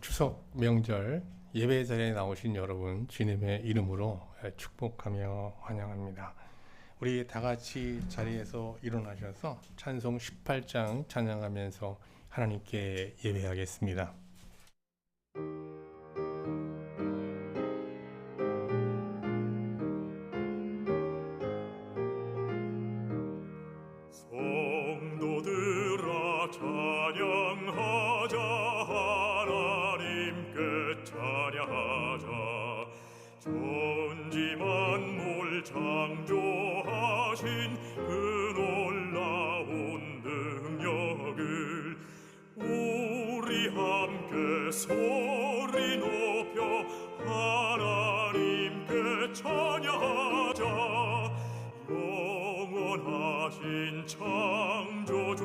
추석 명절 예배 자리에 나오신 여러분 주님의 이름으로 축복하며 환영합니다. 우리 다 같이 자리에서 일어나셔서 찬송 18장 찬양하면서 하나님께 예배하겠습니다. 성도들아 찬양하자, 하나님께 찬양하자. 천지 만물 창조하신 그 놀라운 능력을 우리 함께 소리 높여 하나님께 찬양하자. 영원하신 창조주를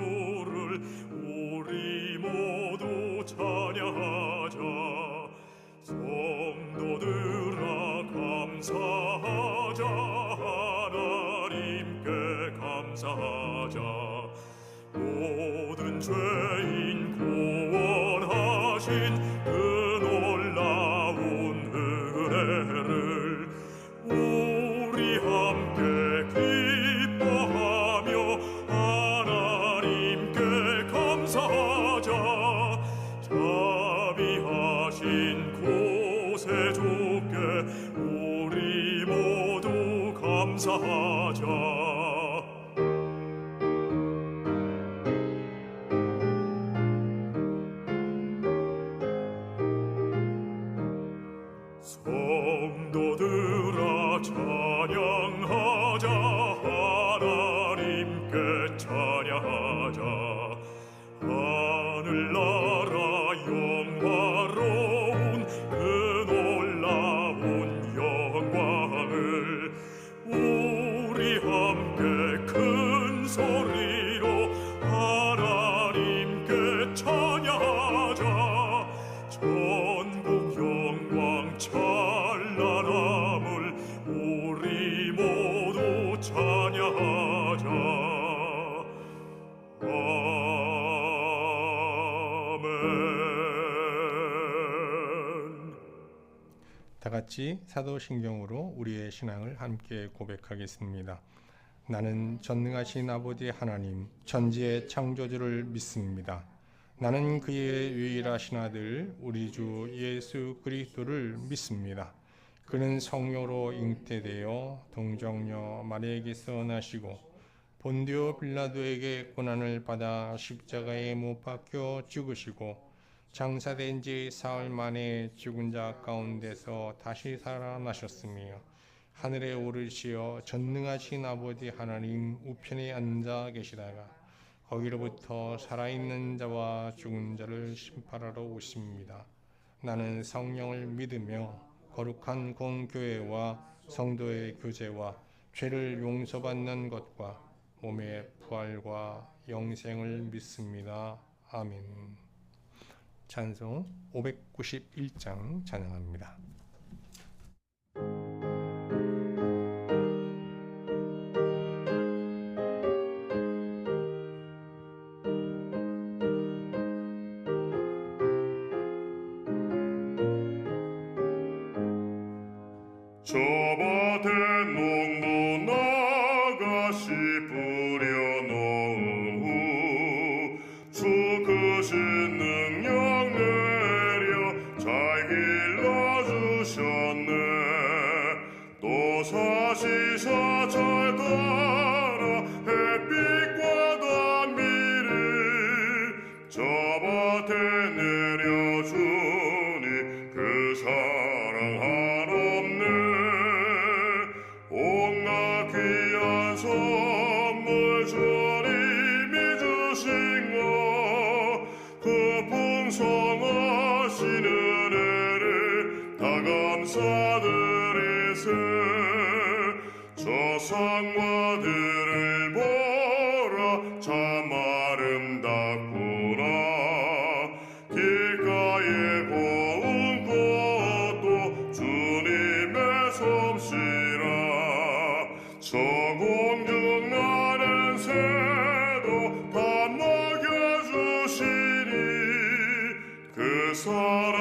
우리 모두 찬양하자. 성도들아 감사하자, 하나님께 감사하자. 모든 죄인 구원하신 그 놀라운 은혜를 우리 함께 기뻐하며 하나님께 감사하자. 자비하신 구세주께 우리 모두 감사하자. 성도들아 찬양하자, 하나님께 찬양하자. 하늘나라 영화로운 그 놀라운 영광을 우리 함께 큰 소리로 하나님께 찬양하자. 전국 영광 찬란함을 우리 모두 찬양하자. 아멘. 다 같이 사도신경으로 우리의 신앙을 함께 고백하겠습니다. 나는 전능하신 아버지 하나님 천지의 창조주를 믿습니다. 나는 그의 유일하신 아들 우리 주 예수 그리스도를 믿습니다. 그는 성령으로 잉태되어 동정녀 마리아에게서 나시고 본디오 빌라도에게 고난을 받아 십자가에 못 박혀 죽으시고 장사된 지 사흘 만에 죽은 자 가운데서 다시 살아나셨으며 하늘에 오르시어 전능하신 아버지 하나님 우편에 앉아 계시다가 거기로부터 살아있는 자와 죽은 자를 심판하러 오십니다. 나는 성령을 믿으며 거룩한 공교회와 성도의 교제와 죄를 용서받는 것과 몸의 부활과 영생을 믿습니다. 아멘. 찬송 591장 찬양합니다. 저 밭에 농부 나가시 뿌려놓은 후 주 크신 능력 내려 잘 길러주셨네. 또 사시사 잘 따라 햇빛과 단비를 저 밭에 내려주니 그 사랑 한없네. 온갖 귀한 선물 주님이 주신 것 그 풍성하신 은혜를 다 감사드리세. 저 상마들을 보라 참 아름답구나. 길가에 고운 꽃도 주님의 솜씨라. 저 공중 나는 새도 다 먹여주시니 그 사랑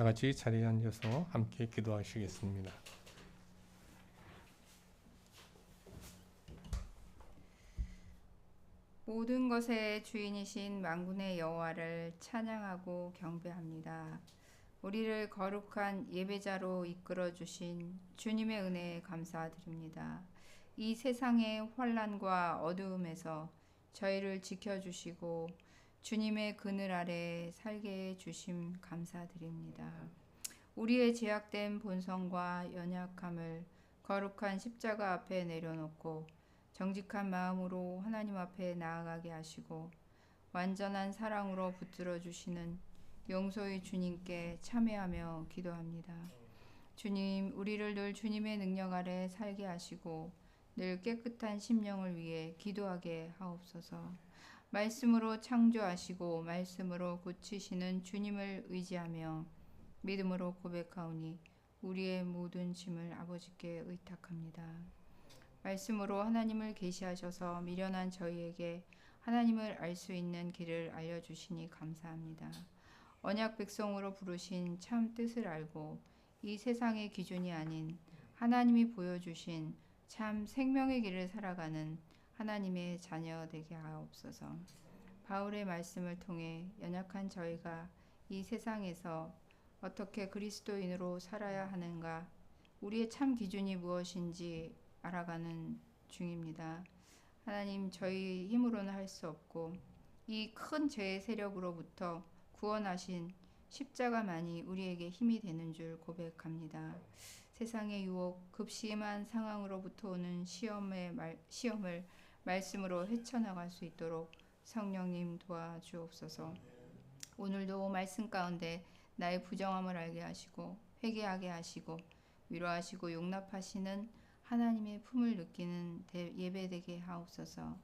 같이 자리에 앉아서 함께 기도하시겠습니다. 모든 것의 주인이신 만군의 여호와를 찬양하고 경배합니다. 우리를 거룩한 예배자로 이끌어 주신 주님의 은혜에 감사드립니다. 이 세상의 환난과 어두움에서 저희를 지켜주시고 주님의 그늘 아래 살게 해 주심 감사드립니다. 우리의 제약된 본성과 연약함을 거룩한 십자가 앞에 내려놓고 정직한 마음으로 하나님 앞에 나아가게 하시고 완전한 사랑으로 붙들어 주시는 용서의 주님께 참회하며 기도합니다. 주님, 우리를 늘 주님의 능력 아래 살게 하시고 늘 깨끗한 심령을 위해 기도하게 하옵소서. 말씀으로 창조하시고 말씀으로 고치시는 주님을 의지하며 믿음으로 고백하오니 우리의 모든 짐을 아버지께 의탁합니다. 말씀으로 하나님을 계시하셔서 미련한 저희에게 하나님을 알 수 있는 길을 알려주시니 감사합니다. 언약 백성으로 부르신 참 뜻을 알고 이 세상의 기준이 아닌 하나님이 보여주신 참 생명의 길을 살아가는 하나님의 자녀 되게 하옵소서. 바울의 말씀을 통해 연약한 저희가 이 세상에서 어떻게 그리스도인으로 살아야 하는가, 우리의 참 기준이 무엇인지 알아가는 중입니다. 하나님, 저희 힘으로는 할 수 없고 이 큰 죄의 세력으로부터 구원하신 십자가만이 우리에게 힘이 되는 줄 고백합니다. 세상의 유혹, 급심한 상황으로부터 오는 시험을 말씀으로 헤쳐나갈 수 있도록 성령님 도와주옵소서. 오늘도 말씀 가운데 나의 부정함을 알게 하시고 회개하게 하시고 위로하시고 용납하시는 하나님의 품을 느끼는 예배되게 하옵소서.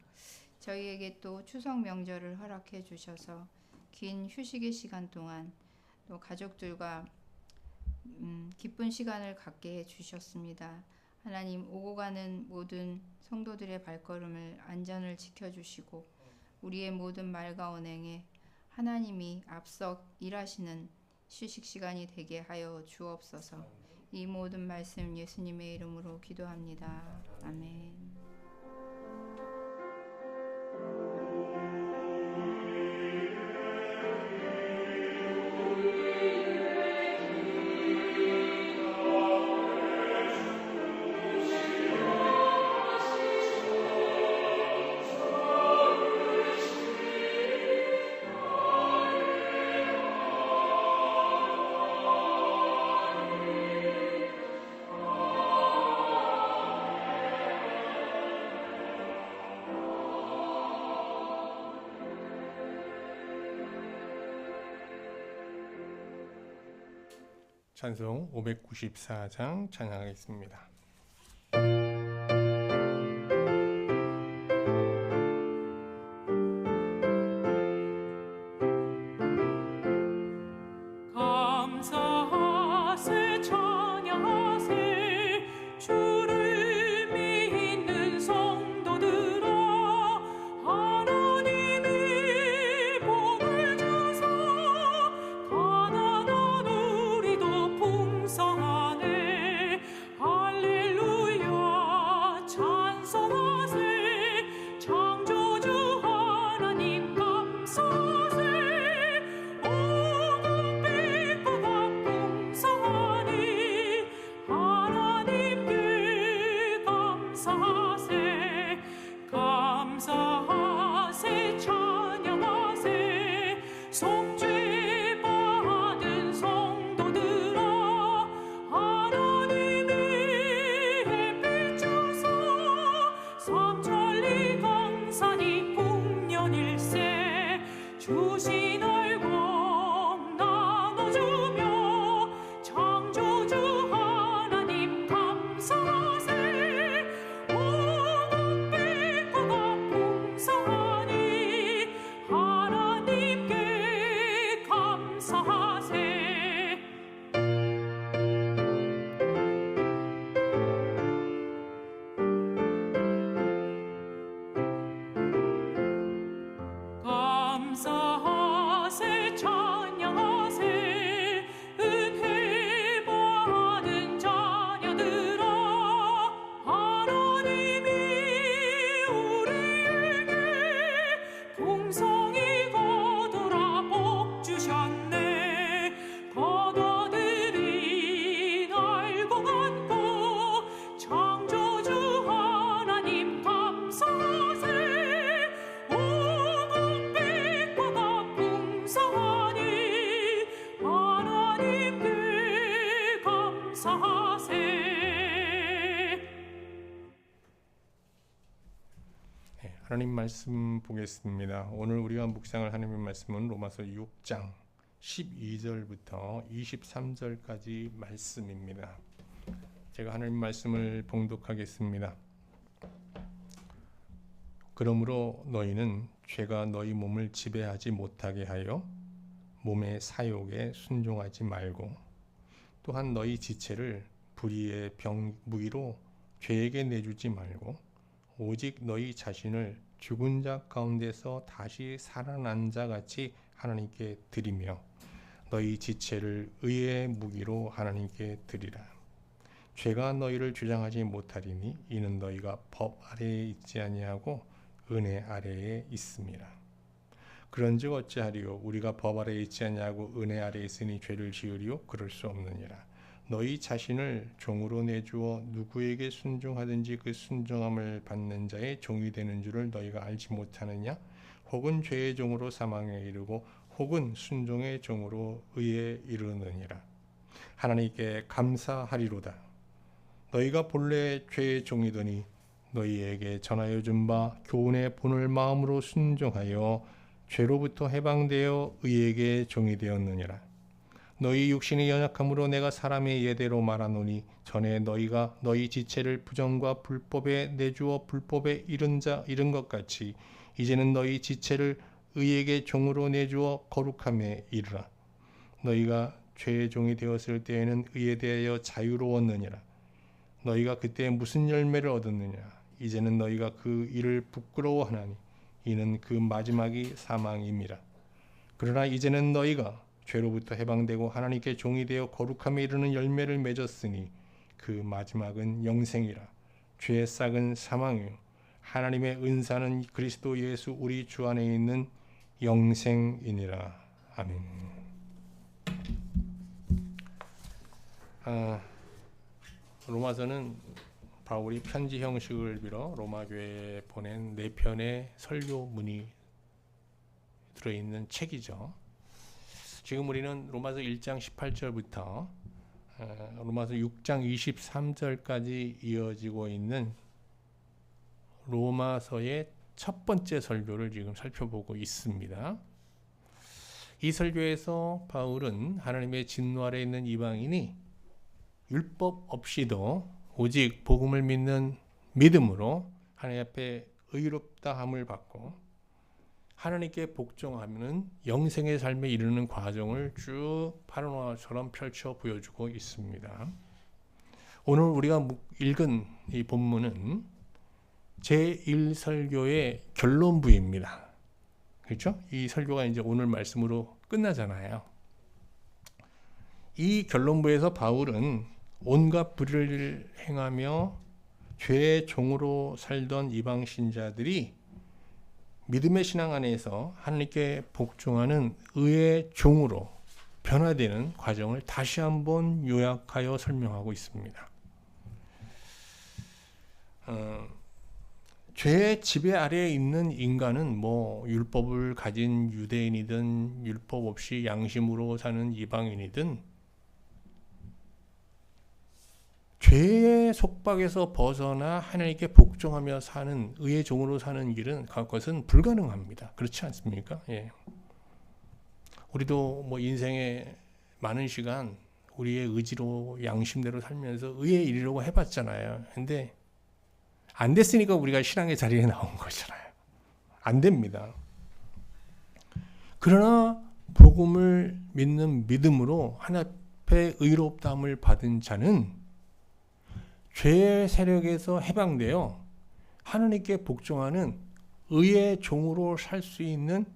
저희에게 또 추석 명절을 허락해 주셔서 긴 휴식의 시간 동안 또 가족들과 기쁜 시간을 갖게 해 주셨습니다. 하나님, 오고 가는 모든 성도들의 발걸음을 안전을 지켜주시고 우리의 모든 말과 언행에 하나님이 앞서 일하시는 휴식 시간이 되게 하여 주옵소서. 이 모든 말씀 예수님의 이름으로 기도합니다. 아멘. 찬송 594장 찬양하겠습니다. 감사하세 찬양하세 주를 믿는 성도들아 하나님이 복을 주사 가난한 우리도 풍성하네 할렐루야 찬송하세 창조주 하나님 감사하세 하나님께 감사하세 감사하세 찬양하세 속죄 받은 성도들아 하나님이 햇빛 주사 삼천리 강산이 풍년일세 주신 얼공 나눠주며 창조주 하나님 감사하세 오곡 백구가 풍성하니 하나님께 감사하세 감사하세 찬양하세 은혜 풍성히 거두라 복 주셨네. 겉어들이 날고 걷고 창조주 하나님 감사하세. 오곡백과가 풍성하니 하나님께 감사하세. 하나님 말씀 보겠습니다. 오늘 우리가 묵상할 하나님의 말씀은 로마서 6장 12절부터 23절까지 말씀입니다. 제가 하나님 말씀을 봉독하겠습니다. 그러므로 너희는 죄가 너희 몸을 지배하지 못하게 하여 몸의 사욕에 순종하지 말고 또한 너희 지체를 불의의 무기로 죄에게 내주지 말고 오직 너희 자신을 죽은 자 가운데서 다시 살아난 자 같이 하나님께 드리며 너희 지체를 의의 무기로 하나님께 드리라. 죄가 너희를 주장하지 못하리니 이는 너희가 법 아래에 있지 아니하고 은혜 아래에 있음이라. 그런즉 어찌하리요? 우리가 법 아래에 있지 아니하고 은혜 아래에 있으니 죄를 지으리요? 그럴 수 없느니라. 너희 자신을 종으로 내주어 누구에게 순종하든지 그 순종함을 받는 자의 종이 되는 줄을 너희가 알지 못하느냐? 혹은 죄의 종으로 사망에 이르고 혹은 순종의 종으로 의에 이르느니라. 하나님께 감사하리로다. 너희가 본래 죄의 종이더니 너희에게 전하여 준 바 교훈의 본을 마음으로 순종하여 죄로부터 해방되어 의에게 종이 되었느니라. 너희 육신이 연약함으로 내가 사람의 예대로 말하노니 전에 너희가 너희 지체를 부정과 불법에 내주어 불법에 이른 것 같이 이제는 너희 지체를 의에게 종으로 내주어 거룩함에 이르라. 너희가 죄의 종이 되었을 때에는 의에 대하여 자유로웠느니라. 너희가 그때 무슨 열매를 얻었느냐? 이제는 너희가 그 일을 부끄러워하나니 이는 그 마지막이 사망임이라. 그러나 이제는 너희가 죄로부터 해방되고 하나님께 종이 되어 거룩함에 이르는 열매를 맺었으니 그 마지막은 영생이라. 죄의 싹은 사망이요 하나님의 은사는 그리스도 예수 우리 주 안에 있는 영생이니라. 아멘. 로마서는 바울이 편지 형식을 빌어 로마 교회에 보낸 4편의 설교문이 들어있는 책이죠. 지금 우리는 로마서 1장 18절부터 로마서 6장 23절까지 이어지고 있는 로마서의 첫 번째 설교를 지금 살펴보고 있습니다. 이 설교에서 바울은 하나님의 진노 아래 있는 이방인이 율법 없이도 오직 복음을 믿는 믿음으로 하나님 앞에 의롭다함을 받고 하나님께 복종하면 영생의 삶에 이르는 과정을 쭉 파노라마처럼 펼쳐 보여주고 있습니다. 오늘 우리가 읽은 이 본문은 제1설교의 결론부입니다. 그렇죠? 이 설교가 이제 오늘 말씀으로 끝나잖아요. 이 결론부에서 바울은 온갖 불의를 행하며 죄의 종으로 살던 이방 신자들이 믿음의 신앙 안에서 하나님께 복종하는 의의 종으로 변화되는 과정을 다시 한번 요약하여 설명하고 있습니다. 죄의 지배 아래에 있는 인간은 율법을 가진 유대인이든 율법 없이 양심으로 사는 이방인이든 죄의 속박에서 벗어나 하나님께 복종하며 사는 의의 종으로 사는 길은 그것은 불가능합니다. 그렇지 않습니까? 예. 우리도 인생에 많은 시간 우리의 의지로 양심대로 살면서 의에 이르려고 해봤잖아요. 근데 안 됐으니까 우리가 신앙의 자리에 나온 거잖아요. 안 됩니다. 그러나 복음을 믿는 믿음으로 하나님 앞에 의롭다함을 받은 자는 죄의 세력에서 해방되어 하나님께 복종하는 의의 종으로 살 수 있는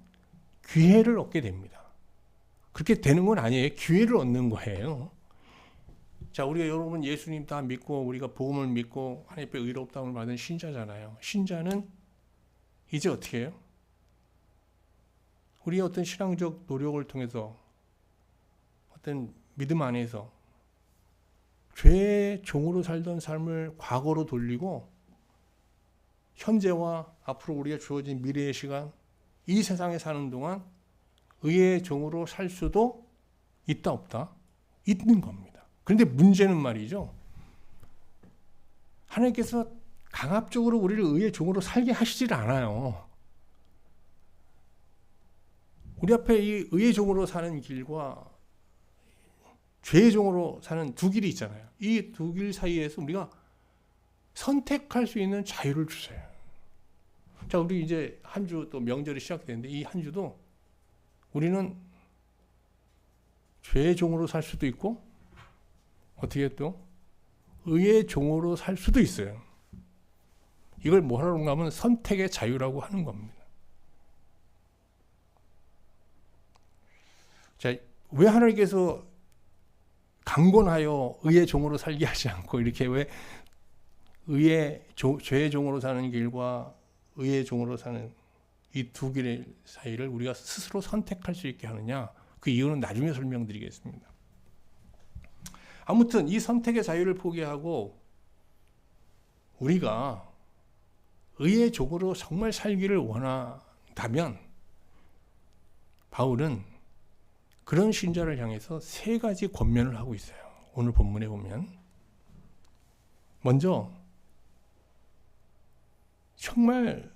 기회를 얻게 됩니다. 그렇게 되는 건 아니에요. 기회를 얻는 거예요. 자, 우리가 여러분 예수님 다 믿고 우리가 복음을 믿고 하나님께 의롭다함을 받은 신자잖아요. 신자는 이제 어떻게 해요? 우리의 어떤 신앙적 노력을 통해서 어떤 믿음 안에서 죄의 종으로 살던 삶을 과거로 돌리고 현재와 앞으로 우리가 주어진 미래의 시간, 이 세상에 사는 동안 의의 종으로 살 수도 있다 없다? 있는 겁니다. 그런데 문제는 말이죠. 하나님께서 강압적으로 우리를 의의 종으로 살게 하시질 않아요. 우리 앞에 이 의의 종으로 사는 길과 죄의 종으로 사는 두 길이 있잖아요. 이 두 길 사이에서 우리가 선택할 수 있는 자유를 주세요. 자, 우리 이제 한 주 또 명절이 시작되는데 이 한 주도 우리는 죄의 종으로 살 수도 있고 어떻게 또 의의 종으로 살 수도 있어요. 이걸 뭐라고 하면 선택의 자유라고 하는 겁니다. 자, 왜 하나님께서 강권하여 의의 종으로 살게 하지 않고 이렇게 왜 죄의 종으로 사는 길과 의의 종으로 사는 이 두 길의 사이를 우리가 스스로 선택할 수 있게 하느냐? 그 이유는 나중에 설명드리겠습니다. 아무튼 이 선택의 자유를 포기하고 우리가 의의 종으로 정말 살기를 원한다면 바울은 그런 신자를 향해서 세 가지 권면을 하고 있어요. 오늘 본문에 보면 먼저 정말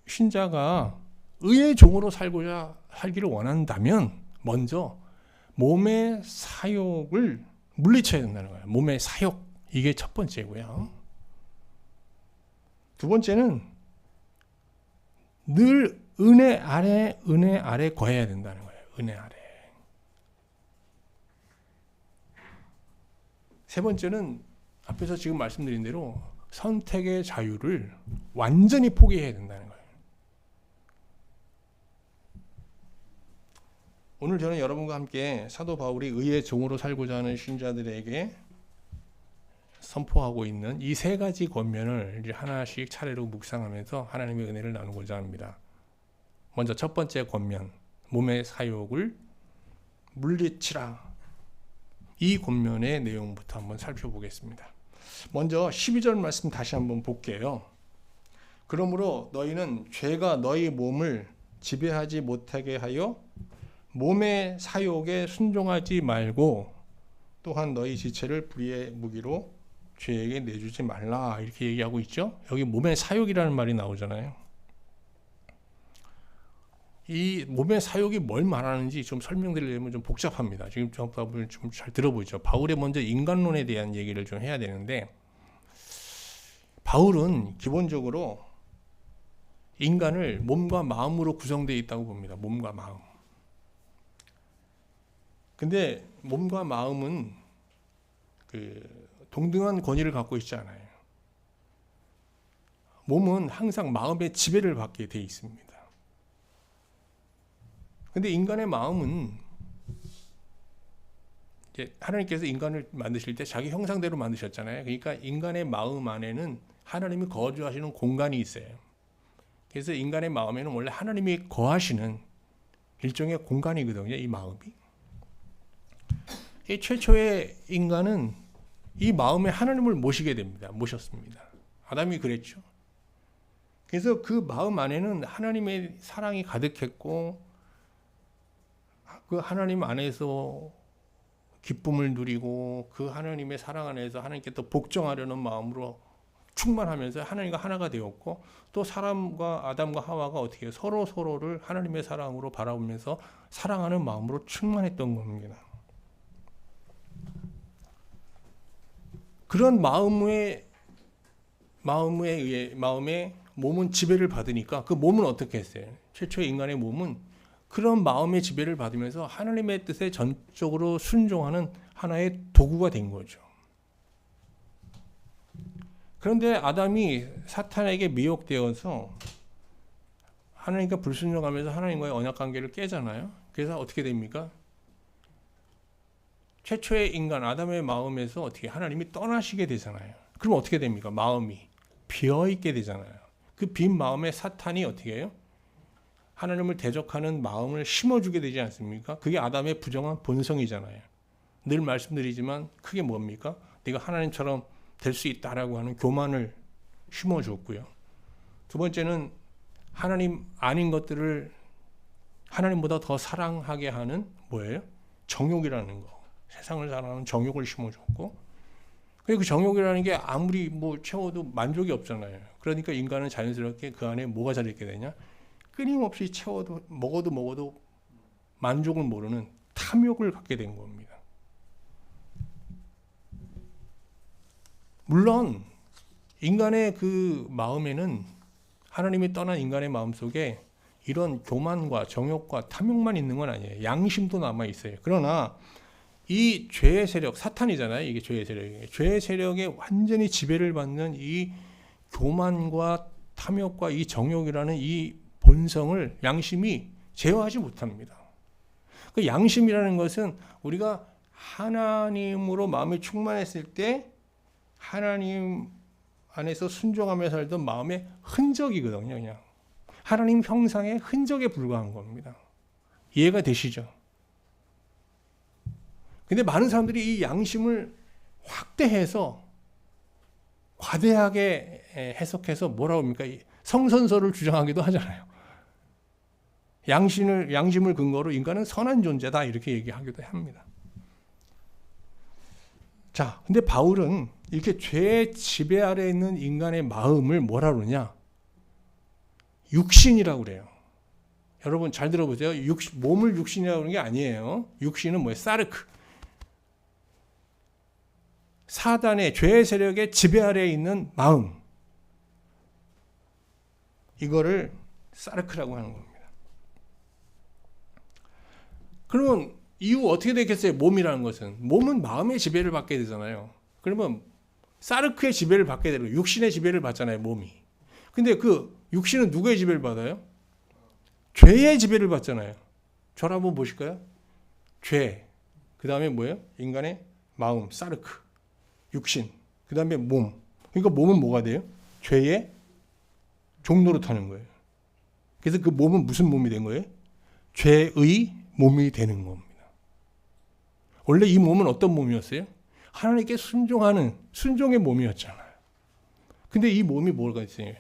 신자가 의의 종으로 살기를 원한다면 먼저 몸의 사욕을 물리쳐야 된다는 거예요. 몸의 사욕, 이게 첫 번째고요. 두 번째는 늘 은혜 아래 거해야 된다는 거예요. 은혜 아래. 세 번째는 앞에서 지금 말씀드린 대로 선택의 자유를 완전히 포기해야 된다는 거예요. 오늘 저는 여러분과 함께 사도 바울이 의의 종으로 살고자 하는 신자들에게 선포하고 있는 이 세 가지 권면을 이제 하나씩 차례로 묵상하면서 하나님의 은혜를 나누고자 합니다. 먼저 첫 번째 권면, 몸의 사욕을 물리치라. 이 권면의 내용부터 한번 살펴보겠습니다. 먼저 12절 말씀 다시 한번 볼게요. 그러므로 너희는 죄가 너희 몸을 지배하지 못하게 하여 몸의 사욕에 순종하지 말고 또한 너희 지체를 불의의 무기로 죄에게 내주지 말라. 이렇게 얘기하고 있죠. 여기 몸의 사욕이라는 말이 나오잖아요. 이 몸의 사욕이 뭘 말하는지 좀 설명드리려면 좀 복잡합니다. 지금 좀 잘 들어보죠. 바울의 먼저 인간론에 대한 얘기를 좀 해야 되는데 바울은 기본적으로 인간을 몸과 마음으로 구성되어 있다고 봅니다. 몸과 마음. 근데 몸과 마음은 동등한 권위를 갖고 있지 않아요. 몸은 항상 마음의 지배를 받게 되어 있습니다. 근데 인간의 마음은 이제 하나님께서 인간을 만드실 때 자기 형상대로 만드셨잖아요. 그러니까 인간의 마음 안에는 하나님이 거주하시는 공간이 있어요. 그래서 인간의 마음에는 원래 하나님이 거하시는 일종의 공간이거든요. 이 마음이. 이 최초의 인간은 이 마음에 하나님을 모시게 됩니다. 모셨습니다. 아담이 그랬죠. 그래서 그 마음 안에는 하나님의 사랑이 가득했고 그 하나님 안에서 기쁨을 누리고 그 하나님의 사랑 안에서 하나님께 또 복종하려는 마음으로 충만하면서 하나님과 하나가 되었고 또 사람과 아담과 하와가 어떻게 해요? 서로를 하나님의 사랑으로 바라보면서 사랑하는 마음으로 충만했던 겁니다. 그런 마음의 몸은 지배를 받으니까 그 몸은 어떻게 했어요? 최초의 인간의 몸은 그런 마음의 지배를 받으면서 하나님의 뜻에 전적으로 순종하는 하나의 도구가 된 거죠. 그런데 아담이 사탄에게 미혹되어서 하나님과 불순종하면서 하나님과의 언약관계를 깨잖아요. 그래서 어떻게 됩니까? 최초의 인간 아담의 마음에서 어떻게 하나님이 떠나시게 되잖아요. 그럼 어떻게 됩니까? 마음이 비어있게 되잖아요. 그 빈 마음에 사탄이 어떻게 해요? 하나님을 대적하는 마음을 심어주게 되지 않습니까? 그게 아담의 부정한 본성이잖아요. 늘 말씀드리지만 그게 뭡니까? 네가 하나님처럼 될 수 있다라고 하는 교만을 심어주었고요. 두 번째는 하나님 아닌 것들을 하나님보다 더 사랑하게 하는 뭐예요? 정욕이라는 거. 세상을 사랑하는 정욕을 심어줬고, 그 정욕이라는 게 아무리 뭐 채워도 만족이 없잖아요. 그러니까 인간은 자연스럽게 그 안에 뭐가 자리게 되냐? 끊임없이 채워도 먹어도 만족을 모르는 탐욕을 갖게 된 겁니다. 물론 인간의 그 마음에는, 하나님이 떠난 인간의 마음 속에 이런 교만과 정욕과 탐욕만 있는 건 아니에요. 양심도 남아 있어요. 그러나 이 죄의 세력, 사탄이잖아요. 이게 죄의 세력이에요. 죄의 세력에 완전히 지배를 받는 이 교만과 탐욕과 이 정욕이라는 이 본성을 양심이 제어하지 못합니다. 그 양심이라는 것은 우리가 하나님으로 마음이 충만했을 때 하나님 안에서 순종하며 살던 마음의 흔적이거든요. 그냥 하나님 형상의 흔적에 불과한 겁니다. 이해가 되시죠? 근데 많은 사람들이 이 양심을 확대해서 과대하게 해석해서 뭐라고 합니까? 성선설을 주장하기도 하잖아요. 양심을 근거로 인간은 선한 존재다 이렇게 얘기하기도 합니다. 자, 근데 바울은 이렇게 죄의 지배 아래 있는 인간의 마음을 뭐라 그러냐? 육신이라고 그래요. 여러분 잘 들어보세요. 몸을 육신이라고 그러는 게 아니에요. 육신은 뭐예요? 사르크. 사단의 죄의 세력의 지배 아래에 있는 마음. 이거를 사르크라고 하는 겁니다. 그러면 이후 어떻게 되겠어요? 몸이라는 것은. 몸은 마음의 지배를 받게 되잖아요. 그러면 사르크의 지배를 받게 되고 육신의 지배를 받잖아요. 몸이. 근데 그 육신은 누구의 지배를 받아요? 죄의 지배를 받잖아요. 저를 한번 보실까요? 죄. 그 다음에 뭐예요? 인간의 마음, 사르크. 육신. 그 다음에 몸. 그러니까 몸은 뭐가 돼요? 죄의 종노릇하는 거예요. 그래서 그 몸은 무슨 몸이 된 거예요? 죄의 몸이 되는 겁니다. 원래 이 몸은 어떤 몸이었어요? 하나님께 순종하는 순종의 몸이었잖아요. 근데 이 몸이 뭐가 있어요?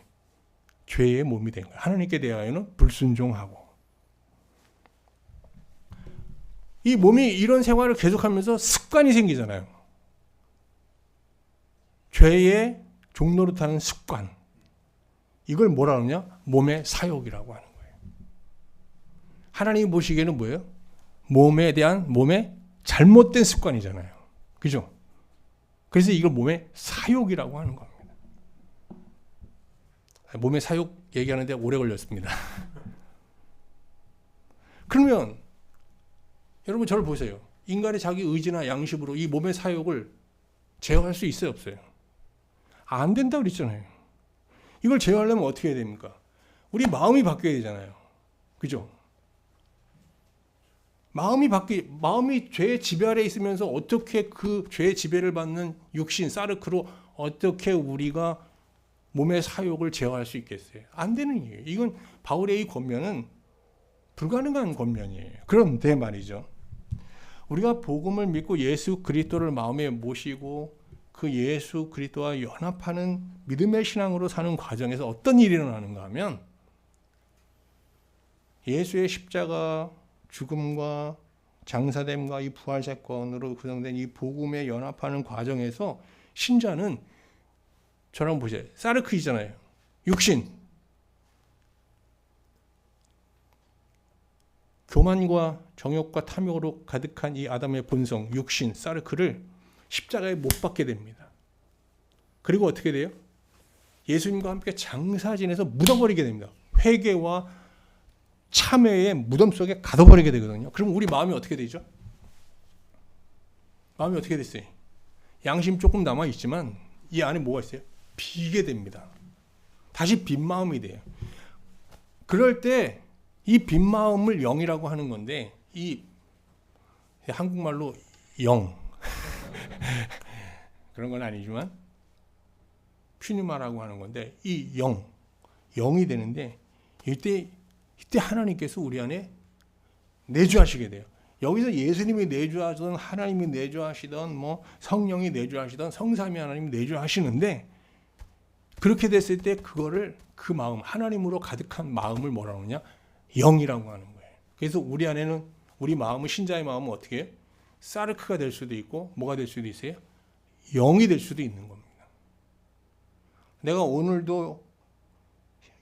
죄의 몸이 된 거예요. 하나님께 대하여는 불순종하고. 이 몸이 이런 생활을 계속하면서 습관이 생기잖아요. 죄의 종노릇하는 습관. 이걸 뭐라 그러냐? 몸의 사욕이라고 하는 거예요. 하나님이 보시기에는 뭐예요? 몸에 대한 몸의 잘못된 습관이잖아요. 그죠? 그래서 이걸 몸의 사욕이라고 하는 겁니다. 몸의 사욕 얘기하는데 오래 걸렸습니다. 그러면 여러분 저를 보세요. 인간의 자기 의지나 양심으로 이 몸의 사욕을 제어할 수 있어요, 없어요? 안 된다고 그랬잖아요. 이걸 제어하려면 어떻게 해야 됩니까? 우리 마음이 바뀌어야 되잖아요. 그죠? 마음이 죄의 지배 아래 있으면서 어떻게 그 죄의 지배를 받는 육신, 사르크로 어떻게 우리가 몸의 사욕을 제어할 수 있겠어요? 안 되는 일이에요. 이건 바울의 이 권면은 불가능한 권면이에요. 그런데 말이죠. 우리가 복음을 믿고 예수 그리스도를 마음에 모시고 그 예수 그리스도와 연합하는 믿음의 신앙으로 사는 과정에서 어떤 일이 일어나는가 하면 예수의 십자가 죽음과 장사됨과 이 부활 사건으로 구성된 이 복음에 연합하는 과정에서 신자는 저랑 보세요. 사르크이잖아요. 육신. 교만과 정욕과 탐욕으로 가득한 이 아담의 본성, 육신, 사르크를 십자가에 못 박게 됩니다. 그리고 어떻게 돼요? 예수님과 함께 장사 지내서 묻어버리게 됩니다. 회개와 참회의 무덤 속에 가둬버리게 되거든요. 그럼 우리 마음이 어떻게 되죠? 마음이 어떻게 됐어요? 양심 조금 남아있지만 이 안에 뭐가 있어요? 비게 됩니다. 다시 빈 마음이 돼요. 그럴 때 이 빈 마음을 영이라고 하는 건데 이 한국말로 영 그런 건 아니지만 퓨니마라고 하는 건데 이 영이 되는데 이때 이때 하나님께서 우리 안에 내주하시게 돼요. 여기서 예수님이 내주하시던 하나님이 내주하시던 뭐 성령이 내주하시던 성삼위 하나님이 내주하시는데 그렇게 됐을 때 그거를 그 마음 하나님으로 가득한 마음을 뭐라고 하느냐? 영이라고 하는 거예요. 그래서 우리 안에는 우리 마음은 신자의 마음은 어떻게 해요? 사르크가 될 수도 있고 뭐가 될 수도 있어요? 영이 될 수도 있는 겁니다. 내가 오늘도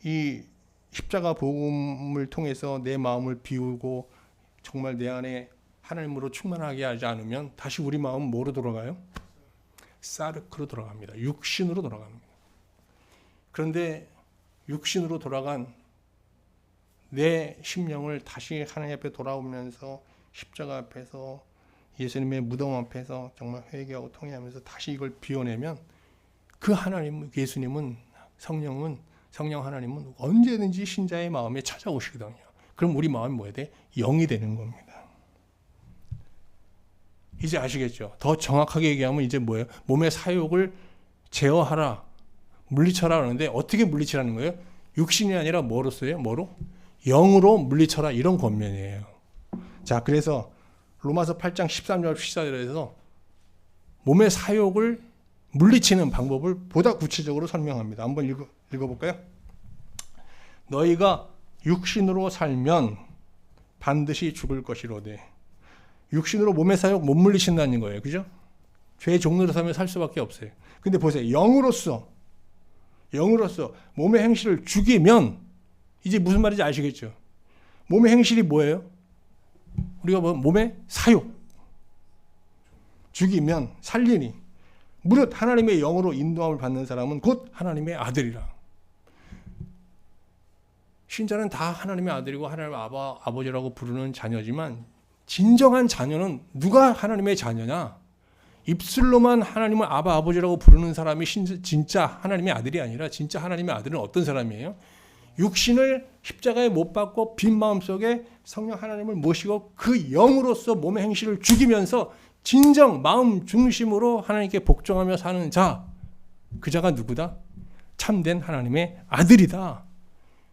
이 십자가 복음을 통해서 내 마음을 비우고 정말 내 안에 하나님으로 충만하게 하지 않으면 다시 우리 마음은 뭐로 돌아가요? 사르크로 돌아갑니다. 육신으로 돌아갑니다. 그런데 육신으로 돌아간 내 심령을 다시 하나님 앞에 돌아오면서 십자가 앞에서 예수님의 무덤 앞에서 정말 회개하고 통회하면서 다시 이걸 비워내면 그 하나님, 예수님은 성령 하나님은 언제든지 신자의 마음에 찾아오시거든요. 그럼 우리 마음이 뭐야 돼? 영이 되는 겁니다. 이제 아시겠죠? 더 정확하게 얘기하면 이제 뭐예요? 몸의 사욕을 제어하라, 물리쳐라 하는데 어떻게 물리치라는 거예요? 육신이 아니라 뭐로써요? 뭐로? 영으로 물리쳐라 이런 권면이에요. 자, 그래서 로마서 8장 13절 14절에서 몸의 사욕을 물리치는 방법을 보다 구체적으로 설명합니다. 한번 읽어볼까요? 너희가 육신으로 살면 반드시 죽을 것이로되 육신으로 몸의 사욕 못 물리친다는 거예요. 그죠? 죄의 종로로 살면 살 수밖에 없어요. 근데 보세요. 영으로서 몸의 행실을 죽이면 이제 무슨 말인지 아시겠죠? 몸의 행실이 뭐예요? 우리가 몸의 사욕 죽이면 살리니 무릇 하나님의 영으로 인도함을 받는 사람은 곧 하나님의 아들이라. 신자는 다 하나님의 아들이고 하나님의 아버지라고 부르는 자녀지만 진정한 자녀는 누가 하나님의 자녀냐? 입술로만 하나님을 아버지라고 부르는 사람이 진짜 하나님의 아들이 아니라 진짜 하나님의 아들은 어떤 사람이에요? 육신을 십자가에 못 박고 빈 마음속에 성령 하나님을 모시고 그 영으로서 몸의 행실을 죽이면서 진정 마음 중심으로 하나님께 복종하며 사는 자, 그 자가 누구다? 참된 하나님의 아들이다.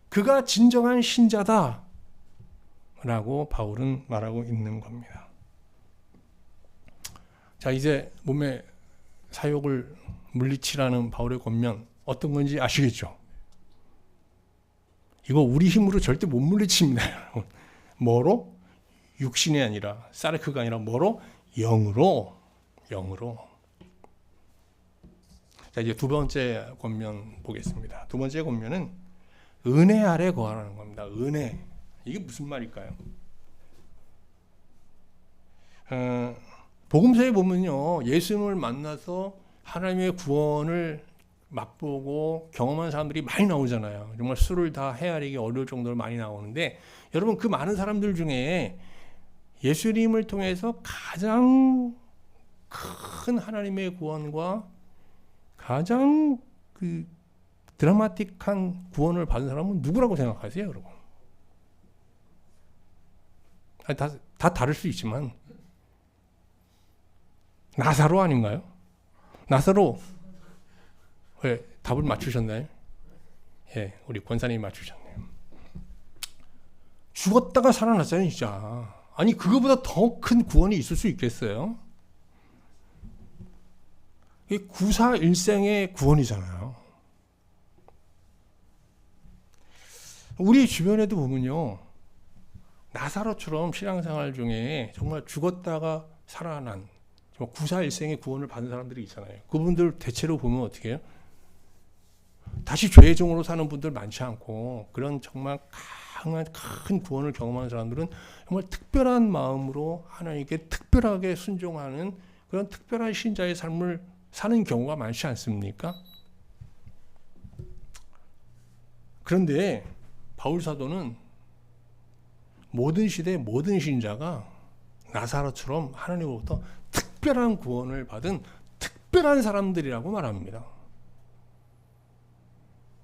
그가 진정한 신자다 라고 바울은 말하고 있는 겁니다. 자, 이제 몸의 사욕을 물리치라는 바울의 권면 어떤 건지 아시겠죠? 이거 우리 힘으로 절대 못 물리칩니다. 뭐로? 육신이 아니라 사르크가 아니라 뭐로? 영으로. 자, 이제 두 번째 권면 보겠습니다. 두 번째 권면은 은혜 아래 거하라는 겁니다. 은혜. 이게 무슨 말일까요? 복음서에 보면요, 예수님을 만나서 하나님의 구원을 맛보고 경험한 사람들이 많이 나오잖아요. 정말 수를 다 헤아리기 어려울 정도로 많이 나오는데, 여러분 그 많은 사람들 중에 예수님을 통해서 가장 큰 하나님의 구원과 가장 그 드라마틱한 구원을 받은 사람은 누구라고 생각하세요, 여러분? 아니, 다 다를 수 있지만 나사로 아닌가요? 나사로 왜 답을 맞추셨나요? 예, 우리 권사님이 맞추셨네요. 죽었다가 살아났잖아요, 진짜. 아니, 그거보다 더 큰 구원이 있을 수 있겠어요? 이게 구사일생의 구원이잖아요. 우리 주변에도 보면요, 나사로처럼 신앙생활 중에 정말 죽었다가 살아난 구사일생의 구원을 받은 사람들이 있잖아요. 그분들 대체로 보면 어떻게 해요? 다시 죄의 종으로 사는 분들 많지 않고, 그런 정말 강한 큰 구원을 경험하는 사람들은 정말 특별한 마음으로 하나님께 특별하게 순종하는 그런 특별한 신자의 삶을 사는 경우가 많지 않습니까? 그런데 바울 사도는 모든 시대 모든 신자가 나사로처럼 하나님으로부터 특별한 구원을 받은 특별한 사람들이라고 말합니다.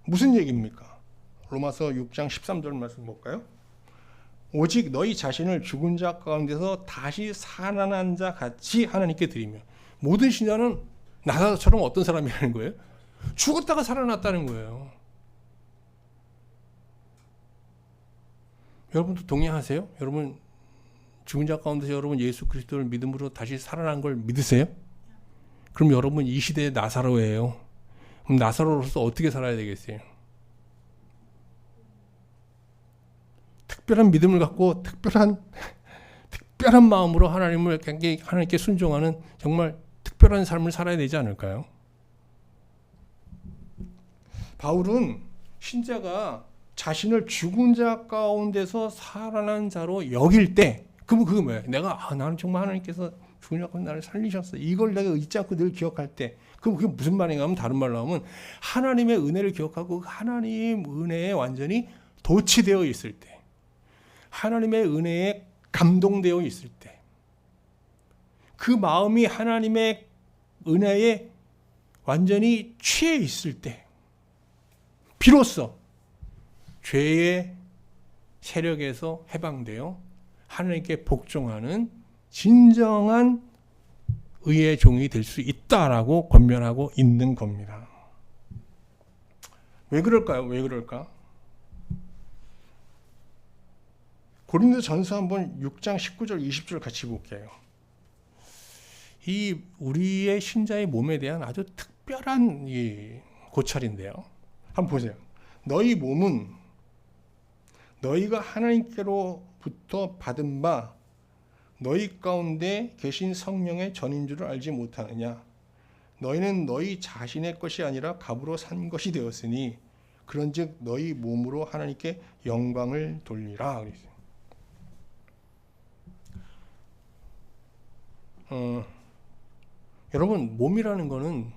무슨 얘기입니까? 로마서 6장 13절 말씀 볼까요? 오직 너희 자신을 죽은 자 가운데서 다시 살아난 자 같이 하나님께 드리며. 모든 신자는 나사로처럼 어떤 사람이라는 거예요? 죽었다가 살아났다는 거예요. 여러분도 동의하세요? 여러분 죽은 자 가운데서 여러분 예수 그리스도를 믿음으로 다시 살아난 걸 믿으세요? 그럼 여러분 이 시대의 나사로예요. 그럼 나사로로서 어떻게 살아야 되겠어요? 특별한 믿음을 갖고 특별한 마음으로 하나님께 순종하는 정말 특별한 삶을 살아야 되지 않을까요? 바울은 신자가 자신을 죽은 자 가운데서 살아난 자로 여길 때, 그러면 그게 뭐예요? 나는 정말 하나님께서 죽은 자 가운데 나를 살리셨어. 이걸 내가 잊지 않고 늘 기억할 때, 그럼 그게 무슨 말인가 하면, 다른 말로 하면 하나님의 은혜를 기억하고 하나님 은혜에 완전히 도취되어 있을 때, 하나님의 은혜에 감동되어 있을 때, 그 마음이 하나님의 은혜에 완전히 취해 있을 때, 비로소 죄의 세력에서 해방되어 하나님께 복종하는 진정한 의의 종이 될 수 있다라고 권면하고 있는 겁니다. 왜 그럴까요? 왜 그럴까? 고린도전서 한번 6장 19절 20절 같이 볼게요. 이 우리의 신자의 몸에 대한 아주 특별한 이 고찰인데요. 한번 보세요. 너희 몸은 너희가 하나님께로부터 받은 바 너희 가운데 계신 성령의 전인 줄을 알지 못하느냐? 너희는 너희 자신의 것이 아니라 값으로 산 것이 되었으니 그런즉 너희 몸으로 하나님께 영광을 돌리라. 여러분, 몸이라는 거는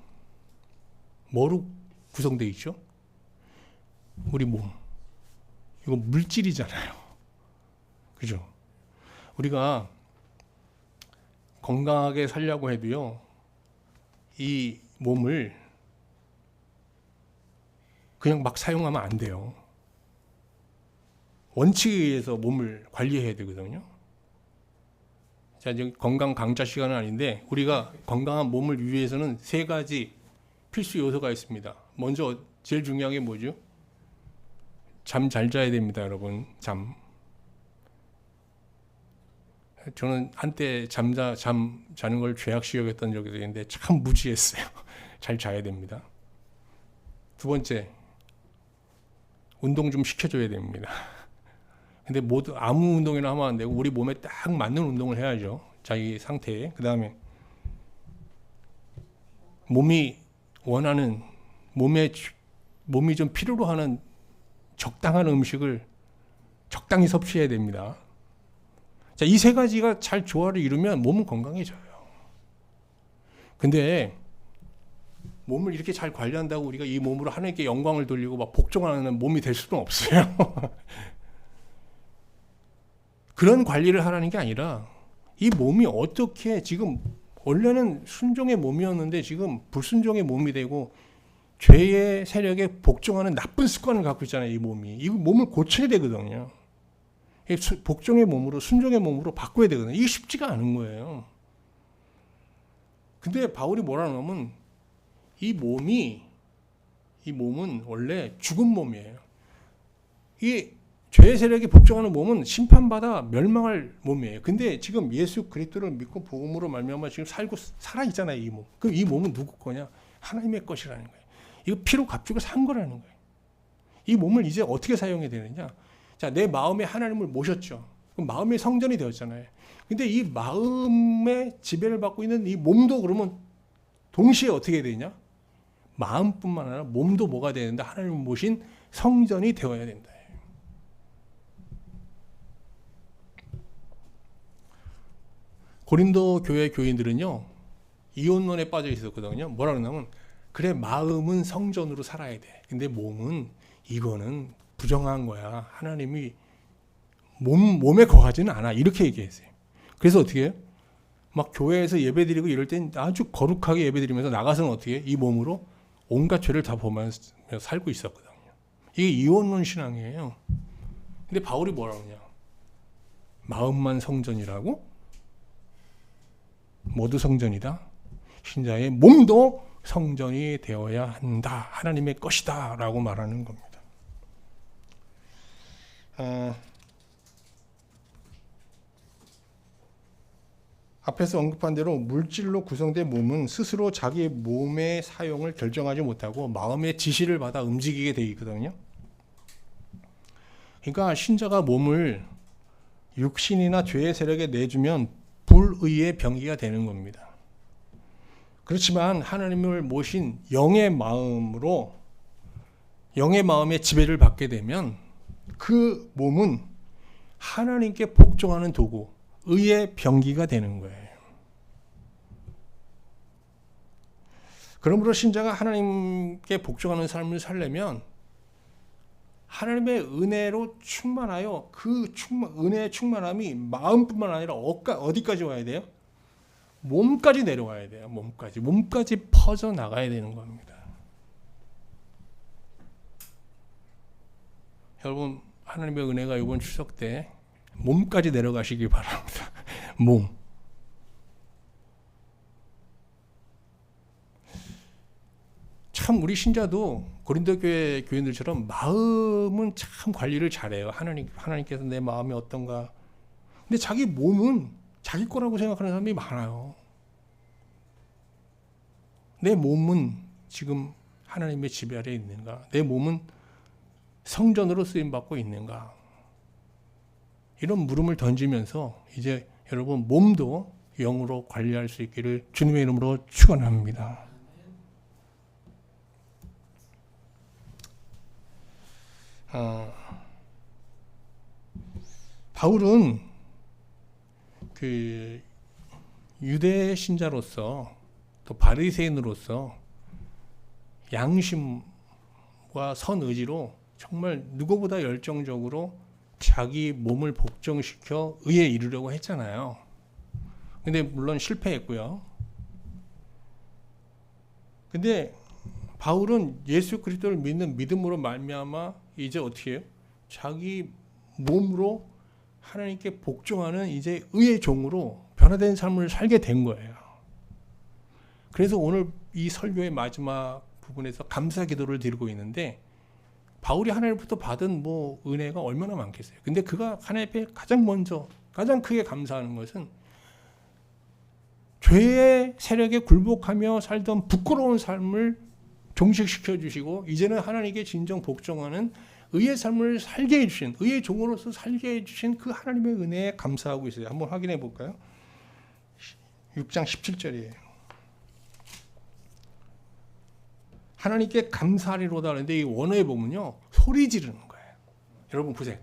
뭐로 구성되어 있죠? 우리 몸. 이거 물질이잖아요. 그죠? 우리가 건강하게 살려고 해도요, 이 몸을 그냥 막 사용하면 안 돼요. 원칙에 의해서 몸을 관리해야 되거든요. 자, 이제 건강 강좌 시간은 아닌데, 우리가 건강한 몸을 위해서는 3가지 필수 요소가 있습니다. 먼저 제일 중요한 게 뭐죠? 잠 잘 자야 됩니다, 여러분. 잠. 저는 한때 잠 자는 걸 죄악시 여겼던 적이 있는데 참 무지했어요. 잘 자야 됩니다. 2번째, 운동 좀 시켜줘야 됩니다. 근데 아무 운동이나 하면 안 되고 우리 몸에 딱 맞는 운동을 해야죠. 자기 상태에. 그 다음에 몸이 원하는, 몸이 좀 필요로 하는 적당한 음식을 적당히 섭취해야 됩니다. 자, 이 3가지가 잘 조화를 이루면 몸은 건강해져요. 근데 몸을 이렇게 잘 관리한다고 우리가 이 몸으로 하나님께 영광을 돌리고 막 복종하는 몸이 될 수는 없어요. 그런 관리를 하라는 게 아니라, 이 몸이 어떻게, 지금 원래는 순종의 몸이었는데 지금 불순종의 몸이 되고 죄의 세력에 복종하는 나쁜 습관을 갖고 있잖아요. 이 몸이. 이 몸을 고쳐야 되거든요. 복종의 몸으로, 순종의 몸으로 바꿔야 되거든요. 이게 쉽지가 않은 거예요. 근데 바울이 뭐라고 하면, 이 몸은 원래 죽은 몸이에요. 이 죄의 세력에 복종하는 몸은 심판받아 멸망할 몸이에요. 근데 지금 예수 그리스도를 믿고 복음으로 말미암아 지금 살아 있잖아요, 이 몸. 그럼 이 몸은 누구 거냐? 하나님의 것이라는 거예요. 이거 피로 값주고 산 거라는 거예요. 이 몸을 이제 어떻게 사용해야 되느냐? 자, 내 마음에 하나님을 모셨죠. 그럼 마음의 성전이 되었잖아요. 근데 이 마음의 지배를 받고 있는 이 몸도 그러면 동시에 어떻게 되냐? 마음뿐만 아니라 몸도 뭐가 되는데 하나님을 모신 성전이 되어야 된다. 고린도 교회 교인들은요, 이혼론에 빠져 있었거든요. 뭐라 그러냐면, 그래, 마음은 성전으로 살아야 돼. 근데 몸은, 이거는 부정한 거야. 하나님이 몸에 거하지는 않아. 이렇게 얘기했어요. 그래서 어떻게 해요? 막 교회에서 예배드리고 이럴 땐 아주 거룩하게 예배드리면서 나가서는 어떻게 해요? 이 몸으로 온갖 죄를 다 보면서 살고 있었거든요. 이게 이혼론 신앙이에요. 근데 바울이 뭐라고 하냐? 마음만 성전이라고? 모두 성전이다. 신자의 몸도 성전이 되어야 한다. 하나님의 것이다. 라고 말하는 겁니다. 앞에서 언급한 대로 물질로 구성된 몸은 스스로 자기 몸의 사용을 결정하지 못하고 마음의 지시를 받아 움직이게 되어 있거든요. 그러니까 신자가 몸을 육신이나 죄의 세력에 내주면 불의의 병기가 되는 겁니다. 그렇지만 하나님을 모신 영의 마음으로 영의 마음의 지배를 받게 되면 그 몸은 하나님께 복종하는 도구, 의의 병기가 되는 거예요. 그러므로 신자가 하나님께 복종하는 삶을 살려면 하나님의 은혜로 충만하여 그 은혜의 충만함이 마음뿐만 아니라 어디까지 와야 돼요? 몸까지 내려와야 돼요. 몸까지 퍼져 나가야 되는 겁니다. 여러분, 하나님의 은혜가 이번 추석 때 몸까지 내려가시기 바랍니다. 몸. 참 우리 신자도 고린도 교회 교인들처럼 마음은 참 관리를 잘해요. 하나님께서 내 마음이 어떤가. 근데 자기 몸은 자기 거라고 생각하는 사람이 많아요. 내 몸은 지금 하나님의 지배 아래에 있는가? 내 몸은 성전으로 쓰임받고 있는가? 이런 물음을 던지면서 이제 여러분 몸도 영으로 관리할 수 있기를 주님의 이름으로 축원합니다. 바울은 그 유대 신자로서 또 바리새인으로서 양심과 선의지로 정말 누구보다 열정적으로 자기 몸을 복종시켜 의에 이르려고 했잖아요. 근데 물론 실패했고요. 근데 바울은 예수 그리스도를 믿는 믿음으로 말미암아 이제 어떻게 해요? 자기 몸으로 하나님께 복종하는 이제 의의 종으로 변화된 삶을 살게 된 거예요. 그래서 오늘 이 설교의 마지막 부분에서 감사 기도를 드리고 있는데 바울이 하나님부터 받은 은혜가 얼마나 많겠어요. 근데 그가 하나님 앞에 가장 크게 감사하는 것은 죄의 세력에 굴복하며 살던 부끄러운 삶을 종식시켜 주시고 이제는 하나님께 진정 복종하는 의의 삶을 살게 해주신, 의의 종으로서 살게 해주신 그 하나님의 은혜에 감사하고 있어요. 한번 확인해 볼까요? 6장 17절이에요. 하나님께 감사하리로다 하는데 이 원어에 보면요 소리 지르는 거예요. 여러분 보세요.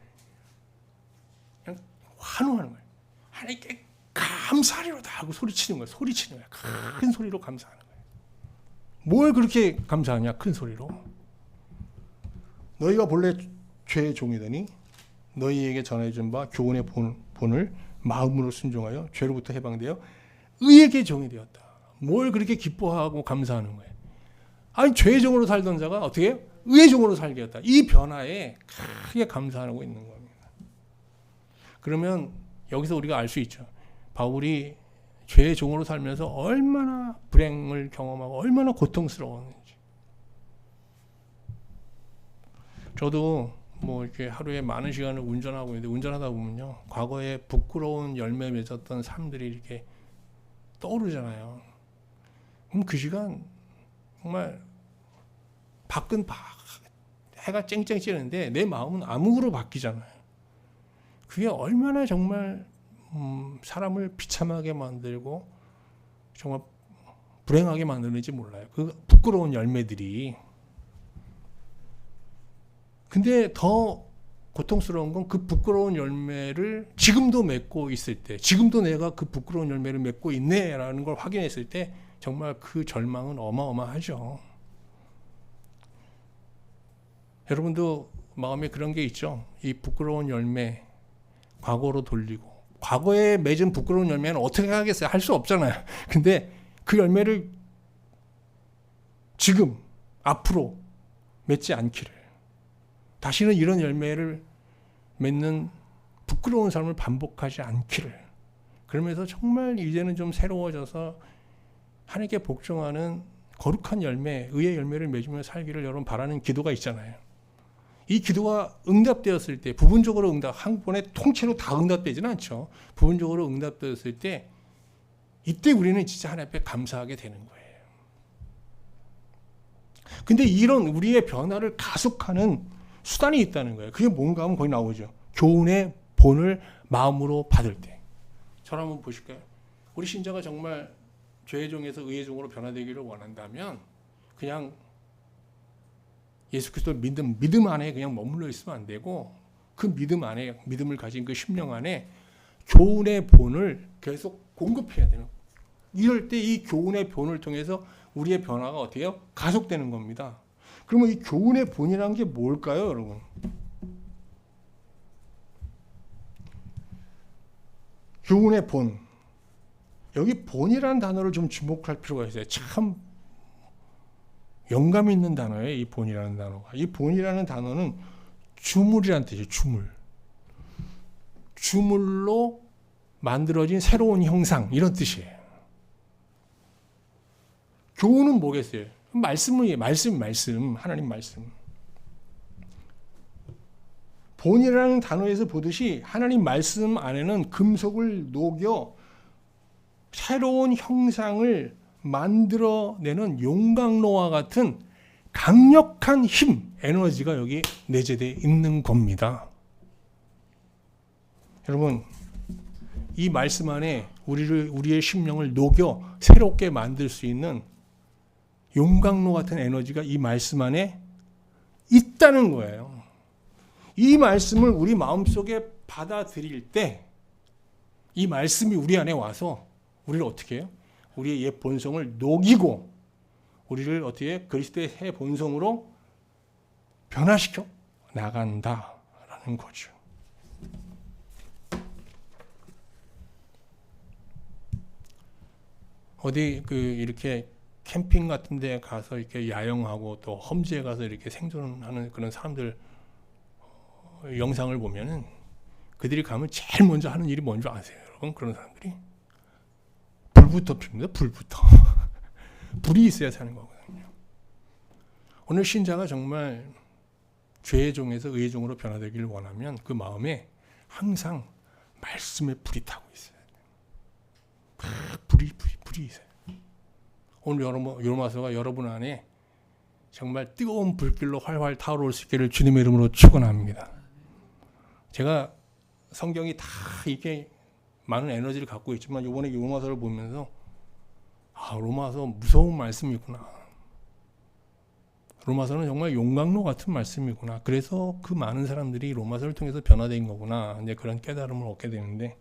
그냥 환호하는 거예요. 하나님께 감사하리로다 하고 소리치는 거예요. 소리치는 거예요. 큰 소리로 감사하는 거예요. 뭘 그렇게 감사하냐? 큰 소리로. 너희가 본래 죄의 종이더니 너희에게 전해준 바 교훈의 본을 마음으로 순종하여 죄로부터 해방되어 의에게 종이 되었다. 뭘 그렇게 기뻐하고 감사하는 거예요? 아니 죄의 종으로 살던 자가 어떻게 해요? 의의 종으로 살게 했다. 이 변화에 크게 감사하고 있는 겁니다. 그러면 여기서 우리가 알 수 있죠. 바울이 죄의 종으로 살면서 얼마나 불행을 경험하고 얼마나 고통스러웠는지. 저도 이렇게 하루에 많은 시간을 운전하고 있는데 운전하다 보면요. 과거에 부끄러운 열매 맺었던 삶들이 이렇게 떠오르잖아요. 그럼 그 시간 정말 밖은 해가 쨍쨍 찌는데 내 마음은 암흑으로 바뀌잖아요. 그게 얼마나 정말 사람을 비참하게 만들고 정말 불행하게 만드는지 몰라요. 그 부끄러운 열매들이. 근데 더 고통스러운 건 그 부끄러운 열매를 지금도 맺고 있을 때, 지금도 내가 그 부끄러운 열매를 맺고 있네라는 걸 확인했을 때 정말 그 절망은 어마어마하죠. 여러분도 마음에 그런 게 있죠. 이 부끄러운 열매 과거로 돌리고 과거에 맺은 부끄러운 열매는 어떻게 하겠어요? 할 수 없잖아요. 근데 그 열매를 지금 앞으로 맺지 않기를, 다시는 이런 열매를 맺는 부끄러운 삶을 반복하지 않기를, 그러면서 정말 이제는 좀 새로워져서 하나님께 복종하는 거룩한 열매, 의의 열매를 맺으며 살기를 여러분 바라는 기도가 있잖아요. 이 기도가 응답되었을 때, 부분적으로 한 번에 통째로 다 응답되지는 않죠. 부분적으로 응답되었을 때 이때 우리는 진짜 하나님 앞에 감사하게 되는 거예요. 근데 이런 우리의 변화를 가속하는 수단이 있다는 거예요. 그게 뭔가 하면 거기 나오죠. 교훈의 본을 마음으로 받을 때. 저를 한번 보실까요? 우리 신자가 정말 죄의 종에서 의의 종으로 변화되기를 원한다면 그냥 예수 그리스도 믿음 안에 그냥 머물러 있으면 안 되고 그 믿음 안에 믿음을 가진 그 심령 안에 교훈의 본을 계속 공급해야 돼요. 이럴 때 이 교훈의 본을 통해서 우리의 변화가 어떻게 해요? 가속되는 겁니다. 그러면 이 교훈의 본이라는 게 뭘까요, 여러분? 교훈의 본. 여기 본이라는 단어를 좀 주목할 필요가 있어요. 참 영감 있는 단어예요, 이 본이라는 단어가. 이 본이라는 단어는 주물이라는 뜻이에요, 주물. 주물로 만들어진 새로운 형상, 이런 뜻이에요. 교훈은 뭐겠어요? 말씀이에요. 말씀. 하나님 말씀. 본이라는 단어에서 보듯이 하나님 말씀 안에는 금속을 녹여 새로운 형상을 만들어내는 용광로와 같은 강력한 힘, 에너지가 여기 내재되어 있는 겁니다. 여러분, 이 말씀 안에 우리의 심령을 녹여 새롭게 만들 수 있는 용광로 같은 에너지가 이 말씀 안에 있다는 거예요. 이 말씀을 우리 마음속에 받아들일 때 이 말씀이 우리 안에 와서 우리를 어떻게 해요? 우리의 옛 본성을 녹이고 우리를 어떻게 그리스도의 새 본성으로 변화시켜 나간다라는 거죠. 어디 이렇게 캠핑 같은 데 가서 이렇게 야영하고 또 험지에 가서 이렇게 생존하는 그런 사람들 영상을 보면은 그들이 가면 제일 먼저 하는 일이 뭔지 아세요, 여러분? 그런 사람들이 불부터 핍니다. 불부터. 불이 있어야 사는 거거든요. 오늘 신자가 정말 죄의 종에서 의의 종으로 변화되기를 원하면 그 마음에 항상 말씀의 불이 타고 있어요. 불이 있어요. 오늘 요로마서가 여러분 안에 정말 뜨거운 불길로 활활 타오를 수 있기를 주님의 이름으로 축원합니다. 제가 성경이 다 이게 많은 에너지를 갖고 있지만 이번에 로마서를 보면서 로마서 무서운 말씀이구나. 로마서는 정말 용광로 같은 말씀이구나. 그래서 그 많은 사람들이 로마서를 통해서 변화된 거구나. 이제 그런 깨달음을 얻게 되는데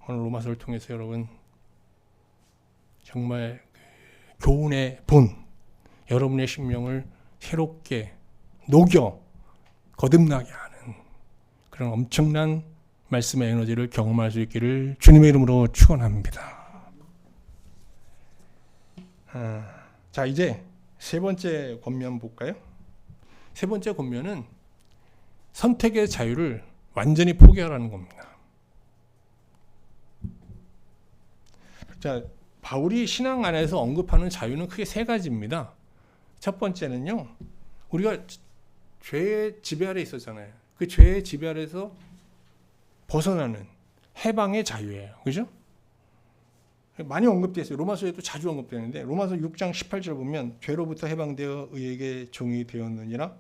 오늘 로마서를 통해서 여러분 정말 교훈의 본, 여러분의 심령을 새롭게 녹여 거듭나게 하는 그런 엄청난 말씀의 에너지를 경험할 수 있기를 주님의 이름으로 축원합니다. 자, 이제 세 번째 권면 볼까요? 세 번째 권면은 선택의 자유를 완전히 포기하라는 겁니다. 자, 바울이 신앙 안에서 언급하는 자유는 크게 세 가지입니다. 첫 번째는요, 우리가 죄의 지배 아래 있었잖아요. 그 죄의 지배 아래에서 벗어나는 해방의 자유예요. 그죠? 많이 언급되어 있어요. 로마서에도 자주 언급되는데 로마서 6장 18절 보면 죄로부터 해방되어 의에게 종이 되었느니라.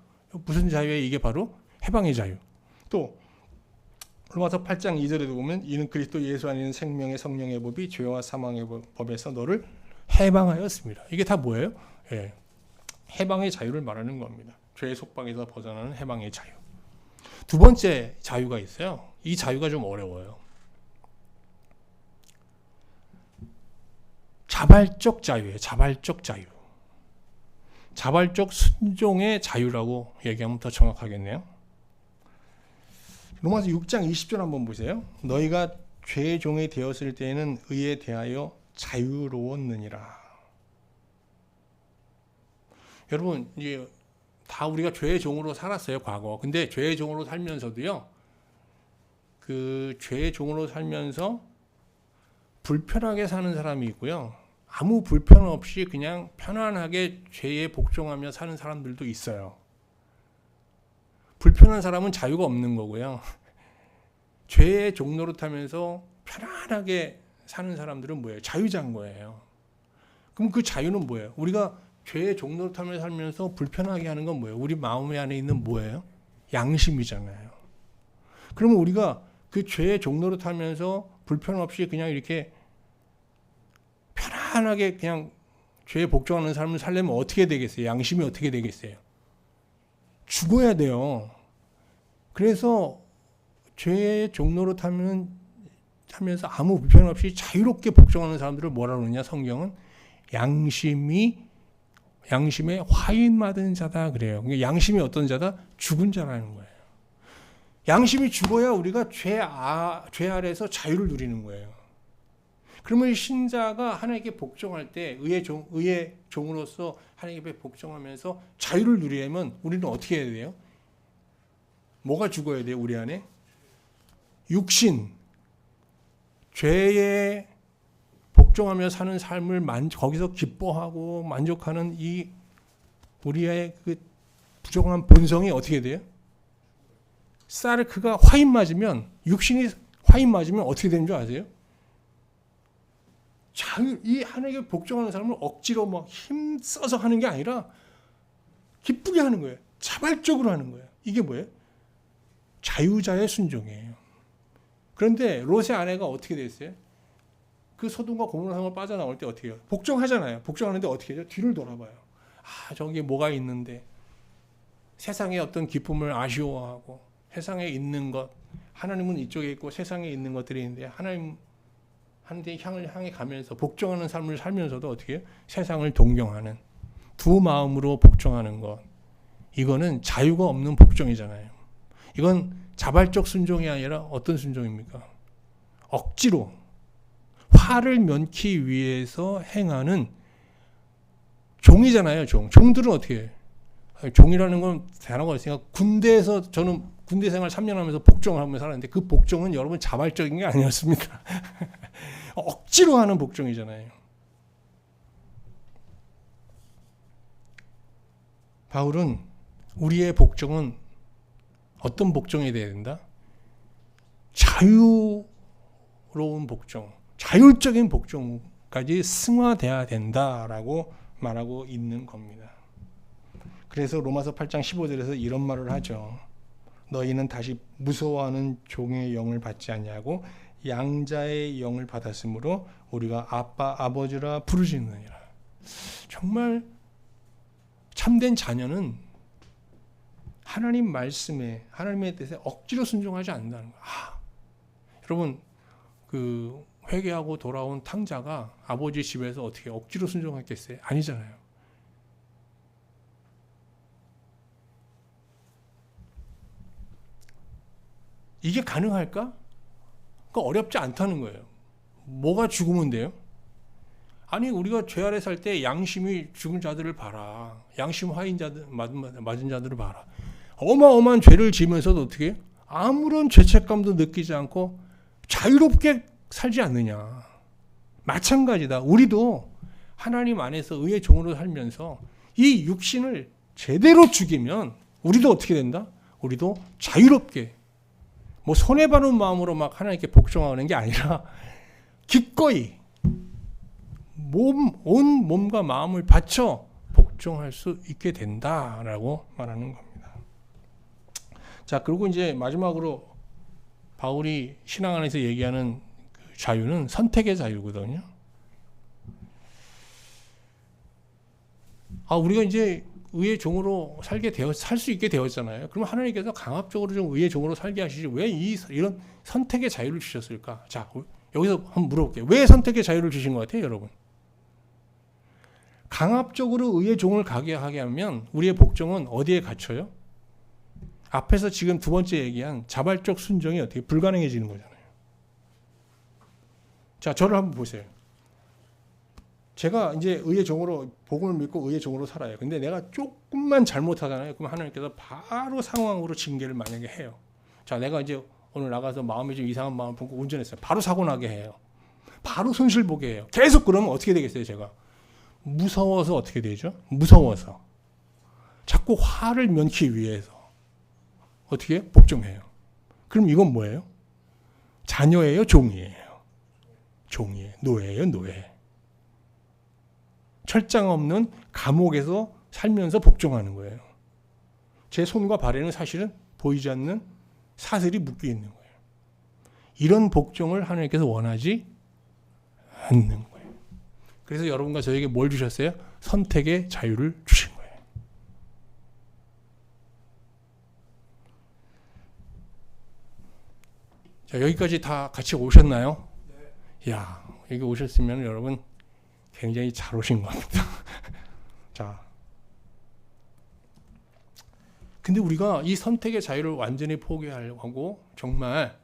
무슨 자유예요? 이게 바로 해방의 자유. 또 로마서 8장 2절에도 보면 이는 그리스도 예수 안에 있는 생명의 성령의 법이 죄와 사망의 법에서 너를 해방하였습니다. 이게 다 뭐예요? 예, 해방의 자유를 말하는 겁니다. 죄의 속박에서 벗어나는 해방의 자유. 두 번째 자유가 있어요. 이 자유가 좀 어려워요. 자발적 자유예요. 자발적 자유. 자발적 순종의 자유라고 얘기하면 더 정확하겠네요. 로마서 6장 20절 한번 보세요. 너희가 죄의 종이 되었을 때에는 의에 대하여 자유로웠느니라. 여러분, 이제 다 우리가 죄의 종으로 살았어요, 과거. 근데 죄의 종으로 살면서도요, 그 죄의 종으로 살면서 불편하게 사는 사람이 있고요, 아무 불편 없이 그냥 편안하게 죄에 복종하며 사는 사람들도 있어요. 불편한 사람은 자유가 없는 거고요. 죄의 종노릇하면서 편안하게 사는 사람들은 뭐예요? 자유자인 거예요. 그럼 그 자유는 뭐예요? 우리가 죄의 종노릇하며 살면서 불편하게 하는 건 뭐예요? 우리 마음 안에 있는 뭐예요? 양심이잖아요. 그러면 우리가 그 죄의 종노릇하면서 불편 없이 그냥 이렇게 편안하게 그냥 죄에 복종하는 삶을 살려면 어떻게 되겠어요? 양심이 어떻게 되겠어요? 죽어야 돼요. 그래서 죄의 종노릇하면서 아무 불편 없이 자유롭게 복종하는 사람들을 뭐라 그러냐? 성경은 양심에 화인 맞은 자다 그래요. 그러니까 양심이 어떤 자다? 죽은 자라는 거예요. 양심이 죽어야 우리가 죄 아래에서 자유를 누리는 거예요. 그러면 신자가 하나님께 복종할 때 의의 종으로서 하나님께 복종하면서 자유를 누리려면 우리는 어떻게 해야 돼요? 뭐가 죽어야 돼요? 우리 안에? 육신, 죄에 복종하며 사는 삶을 거기서 기뻐하고 만족하는 이 우리의 그 부정한 본성이 어떻게 돼요? 사르크가 화인 맞으면, 육신이 화인 맞으면 어떻게 되는 줄 아세요? 이 하나님께 복종하는 사람을 억지로 막 힘써서 하는 게 아니라 기쁘게 하는 거예요. 자발적으로 하는 거예요. 이게 뭐예요? 자유자의 순종이에요. 그런데 롯의 아내가 어떻게 됐어요? 그 소돔과 고모라 성을 빠져나올 때 어떻게 해요? 복종하잖아요. 복종하는데 어떻게 해요? 뒤를 돌아봐요. 저기 뭐가 있는데, 세상의 어떤 기쁨을 아쉬워하고 세상에 있는 것, 하나님은 이쪽에 있고 세상에 있는 것들이 있는데 하나님 한데 향해 가면서 복종하는 삶을 살면서도 어떻게 해요? 세상을 동경하는 두 마음으로 복종하는 것, 이거는 자유가 없는 복종이잖아요. 이건 자발적 순종이 아니라 어떤 순종입니까? 억지로 화를 면키 위해서 행하는 종이잖아요. 종들은 어떻게 해요? 종이라는 건 단어가 있으니까 군대에서, 저는 군대 생활 3년 하면서 복종을 하면서 살았는데 그 복종은 여러분 자발적인 게 아니었습니다. 억지로 하는 복종이잖아요. 바울은 우리의 복종은 어떤 복종이 돼야 된다? 자유로운 복종, 자율적인 복종까지 승화돼야 된다라고 말하고 있는 겁니다. 그래서 로마서 8장 15절에서 이런 말을 하죠. 너희는 다시 무서워하는 종의 영을 받지 아니하고 양자의 영을 받았으므로 우리가 아빠 아버지라 부르짖느니라. 정말 참된 자녀는 하나님 말씀에, 하나님의 뜻에 억지로 순종하지 않는다는 거예요. 여러분, 그 회개하고 돌아온 탕자가 아버지 집에서 어떻게 억지로 순종했겠어요? 아니잖아요. 이게 가능할까? 그러니까 어렵지 않다는 거예요. 뭐가 죽으면 돼요? 아니, 우리가 죄 아래 살 때 양심이 죽은 자들을 봐라. 양심 화인 자들, 맞은 자들을 봐라. 어마어마한 죄를 지으면서도 어떻게 해요? 아무런 죄책감도 느끼지 않고 자유롭게 살지 않느냐. 마찬가지다. 우리도 하나님 안에서 의의 종으로 살면서 이 육신을 제대로 죽이면 우리도 어떻게 된다? 우리도 자유롭게, 뭐 손해보는 마음으로 막 하나님께 복종하는 게 아니라 기꺼이 온 몸과 마음을 바쳐 복종할 수 있게 된다라고 말하는 겁니다. 자, 그리고 이제 마지막으로 바울이 신앙 안에서 얘기하는 그 자유는 선택의 자유거든요. 우리가 이제 의의 종으로 살 수 있게 되었잖아요. 그럼 하나님께서 강압적으로 좀 의의 종으로 살게 하시지 왜 이런 선택의 자유를 주셨을까? 자, 여기서 한번 물어볼게요. 왜 선택의 자유를 주신 것 같아요, 여러분? 강압적으로 의의 종을 가게 하게 하면 우리의 복종은 어디에 갇혀요? 앞에서 지금 두 번째 얘기한 자발적 순종이 어떻게 불가능해지는 거잖아요. 자, 저를 한번 보세요. 제가 이제 의의 종으로, 복음을 믿고 의의 종으로 살아요. 근데 내가 조금만 잘못하잖아요. 그럼 하나님께서 바로 상황으로 징계를 만약에 해요. 자, 내가 이제 오늘 나가서 마음이 좀 이상한 마음을 품고 운전했어요. 바로 사고 나게 해요. 바로 손실 보게 해요. 계속 그러면 어떻게 되겠어요, 제가? 무서워서 어떻게 되죠? 무서워서. 자꾸 화를 면키 위해서 어떻게 해요? 복종해요. 그럼 이건 뭐예요? 자녀예요? 종이에요? 종이에요. 노예예요, 노예. 철장 없는 감옥에서 살면서 복종하는 거예요. 제 손과 발에는 사실은 보이지 않는 사슬이 묶여 있는 거예요. 이런 복종을 하나님께서 원하지 않는 거예요. 그래서 여러분과 저에게 뭘 주셨어요? 선택의 자유를 주신 거예요. 자, 여기까지 다 같이 오셨나요? 네. 야, 여기 오셨으면 여러분 굉장히 잘 오신 겁니다. 자, 근데 우리가 이 선택의 자유를 완전히 포기하고 정말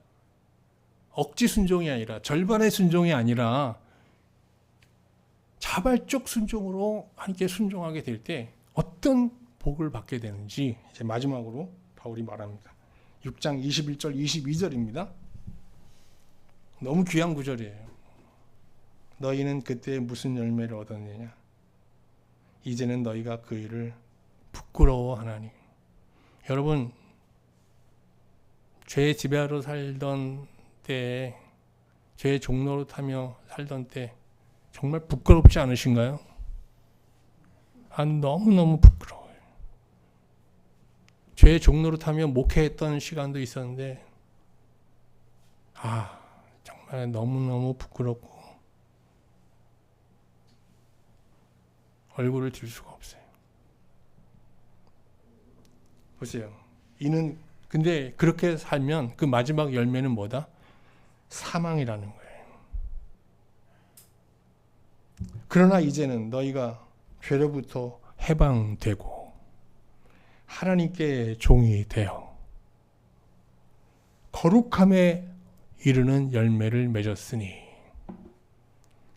억지 순종이 아니라 절반의 순종이 아니라 자발적 순종으로 하나님께 순종하게 될 때 어떤 복을 받게 되는지 이제 마지막으로 바울이 말합니다. 6장 21절 22절입니다. 너무 귀한 구절이에요. 너희는 그때 무슨 열매를 얻었느냐? 이제는 너희가 그 일을 부끄러워하나니. 여러분, 죄의 지배하러 살던 때, 죄의 종로로 타며 살던 때 정말 부끄럽지 않으신가요? 너무너무 부끄러워요. 죄의 종로로 타며 목회했던 시간도 있었는데 정말 너무너무 부끄럽고 얼굴을 들 수가 없어요. 보세요. 이는 근데 그렇게 살면 그 마지막 열매는 뭐다? 사망이라는 거예요. 그러나 이제는 너희가 죄로부터 해방되고 하나님께 종이 되어 거룩함에 이르는 열매를 맺었으니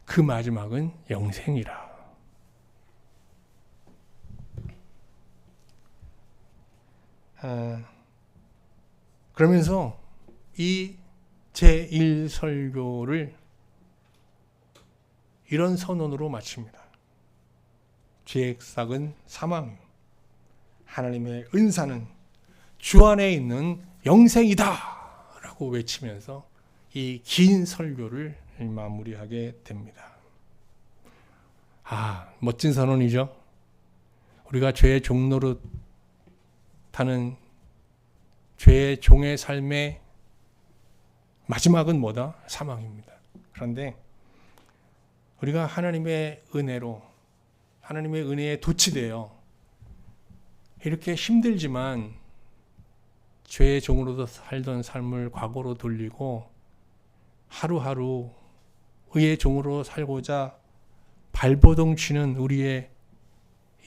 그 마지막은 영생이라. 그러면서 이 제1설교를 이런 선언으로 마칩니다. 죄의 삭은 사망, 하나님의 은사는 주 안에 있는 영생이다 라고 외치면서 이 긴 설교를 마무리하게 됩니다. 멋진 선언이죠. 우리가 죄의 종로로 타는 죄의 종의 삶의 마지막은 뭐다? 사망입니다. 그런데 우리가 하나님의 은혜로, 하나님의 은혜에 도취되어 이렇게 힘들지만 죄의 종으로도 살던 삶을 과거로 돌리고 하루하루 의의 종으로 살고자 발버둥 치는 우리의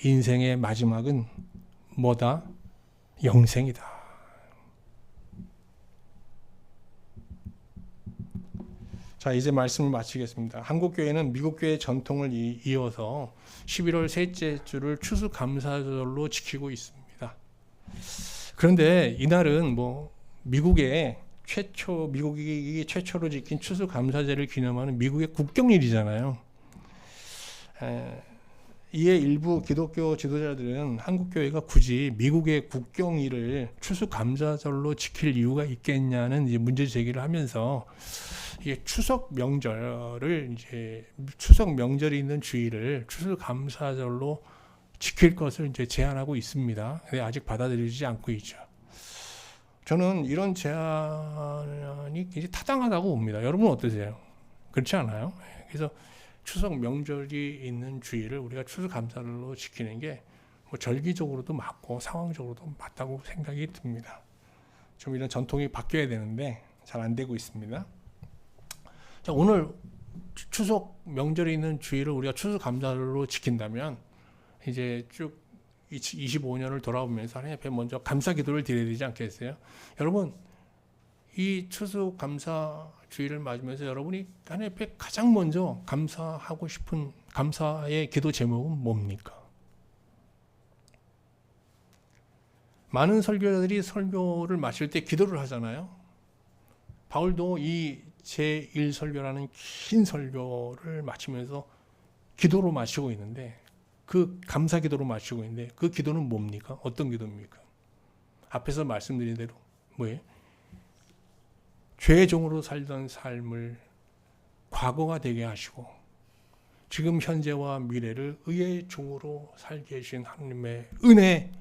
인생의 마지막은 뭐다? 영생이다. 자, 이제 말씀을 마치겠습니다. 한국교회는 미국교회의 전통을 이어서 11월 셋째 주를 추수감사절로 지키고 있습니다. 그런데 이날은 미국이 최초로 지킨 추수감사제를 기념하는 미국의 국경일이잖아요. 이에 일부 기독교 지도자들은 한국교회가 굳이 미국의 국경일을 추수감사절로 지킬 이유가 있겠냐는 이제 문제 제기를 하면서 이게 추석 명절이 있는 주일을 추수감사절로 지킬 것을 이제 제안하고 있습니다. 근데 아직 받아들이지 않고 있죠. 저는 이런 제안이 굉장히 타당하다고 봅니다. 여러분은 어떠세요? 그렇지 않아요? 그래서 추석 명절이 있는 주일을 우리가 추수감사절로 지키는 게 절기적으로도 맞고 상황적으로도 맞다고 생각이 듭니다. 좀 이런 전통이 바뀌어야 되는데 잘 안 되고 있습니다. 자, 오늘 추석 명절이 있는 주일을 우리가 추수감사절로 지킨다면 이제 쭉 25년을 돌아오면서 하나님 앞에 먼저 감사 기도를 드려야 되지 않겠어요? 여러분, 이 추수감사 주일을 맞으면서 여러분이 하나님 앞에 가장 먼저 감사하고 싶은 감사의 기도 제목은 뭡니까? 많은 설교자들이 설교를 마칠 때 기도를 하잖아요. 바울도 이 제1설교라는 긴 설교를 마치면서 기도로 마치고 있는데 그 감사 기도로 마치고 있는데 그 기도는 뭡니까? 어떤 기도입니까? 앞에서 말씀드린 대로 뭐예요? 죄의 종으로 살던 삶을 과거가 되게 하시고 지금 현재와 미래를 의의 종으로 살게 해주신 하나님의 은혜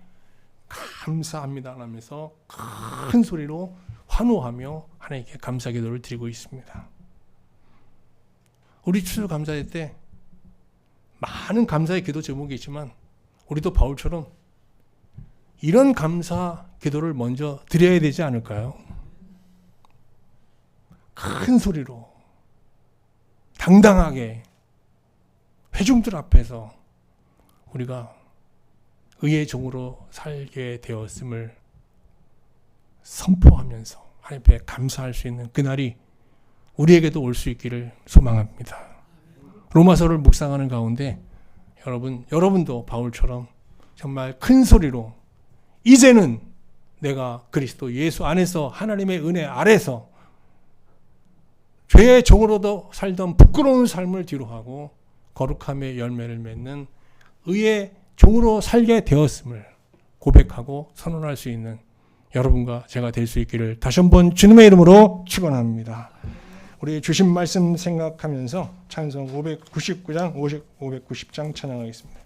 감사합니다 하면서 큰 소리로 환호하며 하나님께 감사 기도를 드리고 있습니다. 우리 추수감사절 때 많은 감사의 기도 제목이 있지만 우리도 바울처럼 이런 감사 기도를 먼저 드려야 되지 않을까요? 큰 소리로 당당하게 회중들 앞에서 우리가 의의 종으로 살게 되었음을 선포하면서 하나님 앞에 감사할 수 있는 그날이 우리에게도 올 수 있기를 소망합니다. 로마서를 묵상하는 가운데 여러분도 바울처럼 정말 큰 소리로 이제는 내가 그리스도 예수 안에서 하나님의 은혜 아래서 죄의 종으로도 살던 부끄러운 삶을 뒤로하고 거룩함의 열매를 맺는 의의 종으로 살게 되었음을 고백하고 선언할 수 있는 여러분과 제가 될 수 있기를 다시 한번 주님의 이름으로 축원합니다. 우리 주신 말씀 생각하면서 찬송 599장, 590장 찬양하겠습니다.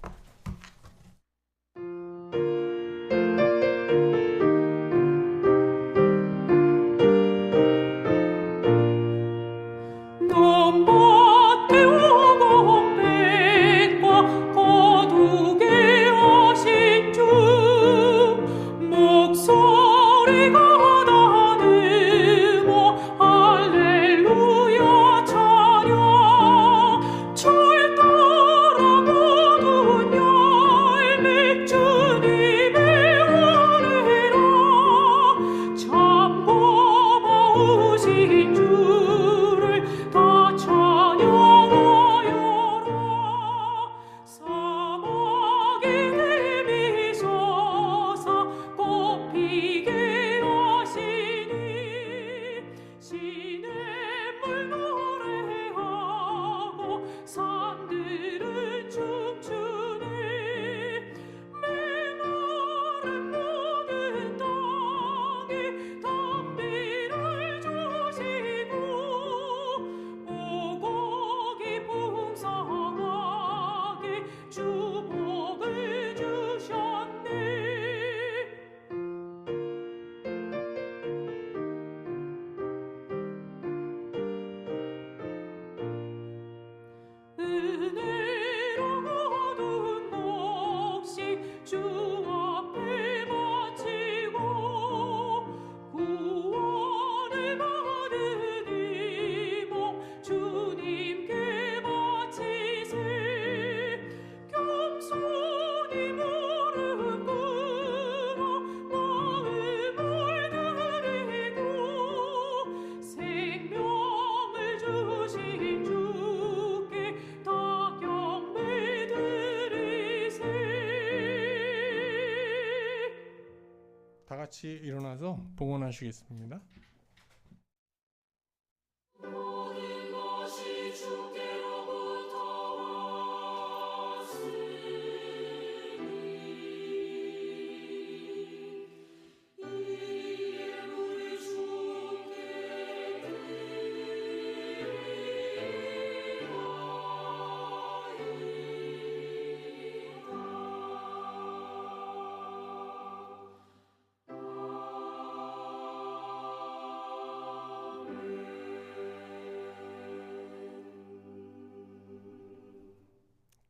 다 같이 일어나서 봉헌하시겠습니다.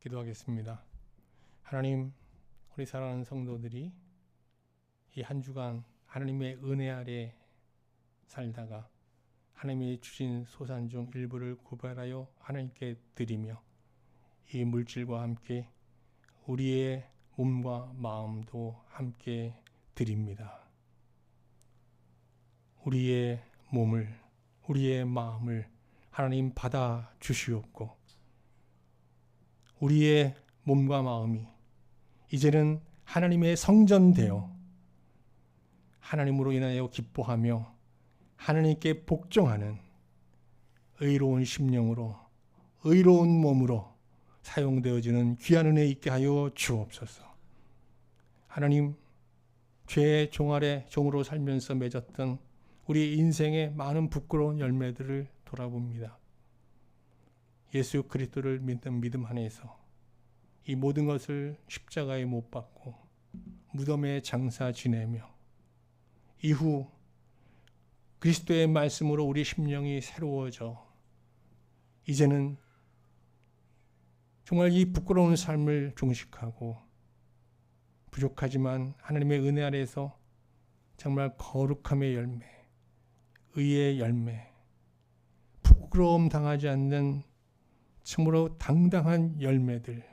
기도하겠습니다. 하나님, 우리 사랑하는 성도들이 이 한 주간 하나님의 은혜 아래 살다가 하나님이 주신 소산 중 일부를 구별하여 하나님께 드리며 이 물질과 함께 우리의 몸과 마음도 함께 드립니다. 우리의 몸을, 우리의 마음을 하나님 받아 주시옵고 우리의 몸과 마음이 이제는 하나님의 성전되어 하나님으로 인하여 기뻐하며 하나님께 복종하는 의로운 심령으로 의로운 몸으로 사용되어지는 귀한 은혜 있게 하여 주옵소서. 하나님, 죄의 종 아래 종으로 살면서 맺었던 우리 인생의 많은 부끄러운 열매들을 돌아봅니다. 예수 그리스도를 믿는 믿음 안에서 이 모든 것을 십자가에 못 박고 무덤에 장사 지내며 이후 그리스도의 말씀으로 우리 심령이 새로워져 이제는 정말 이 부끄러운 삶을 종식하고 부족하지만 하나님의 은혜 아래에서 정말 거룩함의 열매, 의의 열매, 부끄러움 당하지 않는 참으로 당당한 열매들,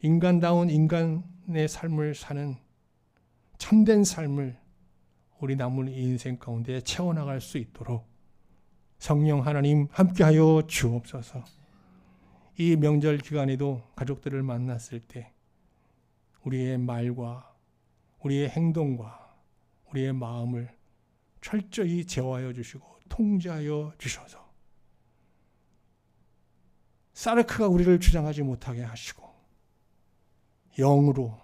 인간다운 인간의 삶을 사는 참된 삶을 우리 남은 인생 가운데 채워나갈 수 있도록 성령 하나님 함께하여 주옵소서. 이 명절 기간에도 가족들을 만났을 때 우리의 말과 우리의 행동과 우리의 마음을 철저히 제어하여 주시고 통제하여 주셔서 사르크가 우리를 주장하지 못하게 하시고 영으로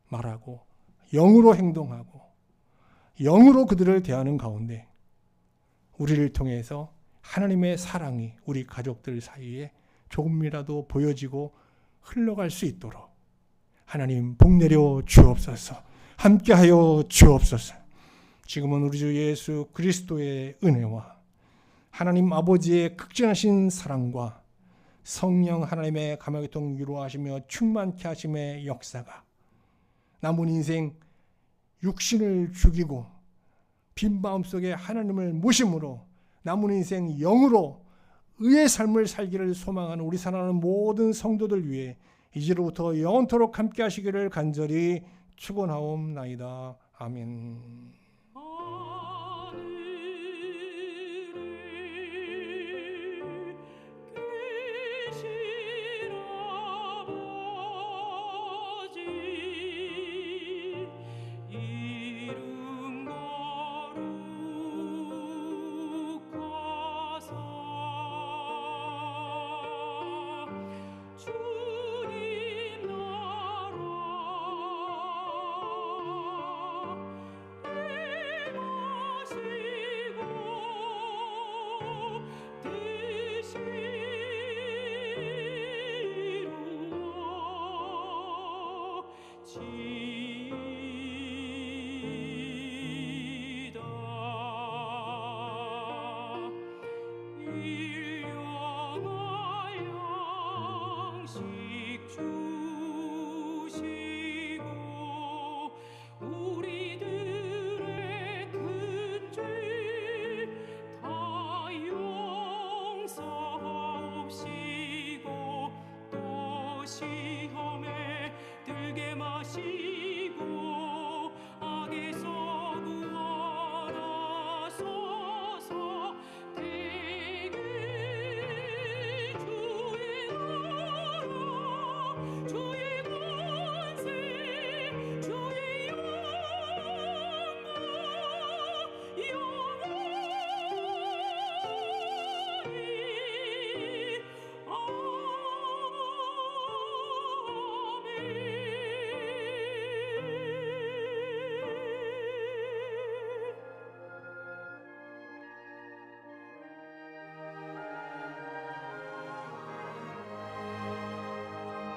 말하고 영으로 행동하고 영으로 그들을 대하는 가운데 우리를 통해서 하나님의 사랑이 우리 가족들 사이에 조금이라도 보여지고 흘러갈 수 있도록 하나님 복내려 주옵소서. 함께하여 주옵소서. 지금은 우리 주 예수 그리스도의 은혜와 하나님 아버지의 극진하신 사랑과 성령 하나님의 감화교통 위로하시며 충만케 하심의 역사가 남은 인생 육신을 죽이고 빈 마음속에 하나님을 모심으로 남은 인생 영으로 의의 삶을 살기를 소망하는 우리 사랑하는 모든 성도들 위해 이제로부터 영원토록 함께 하시기를 간절히 축원하옵나이다. 아멘. 시옵시고 또 시옵시고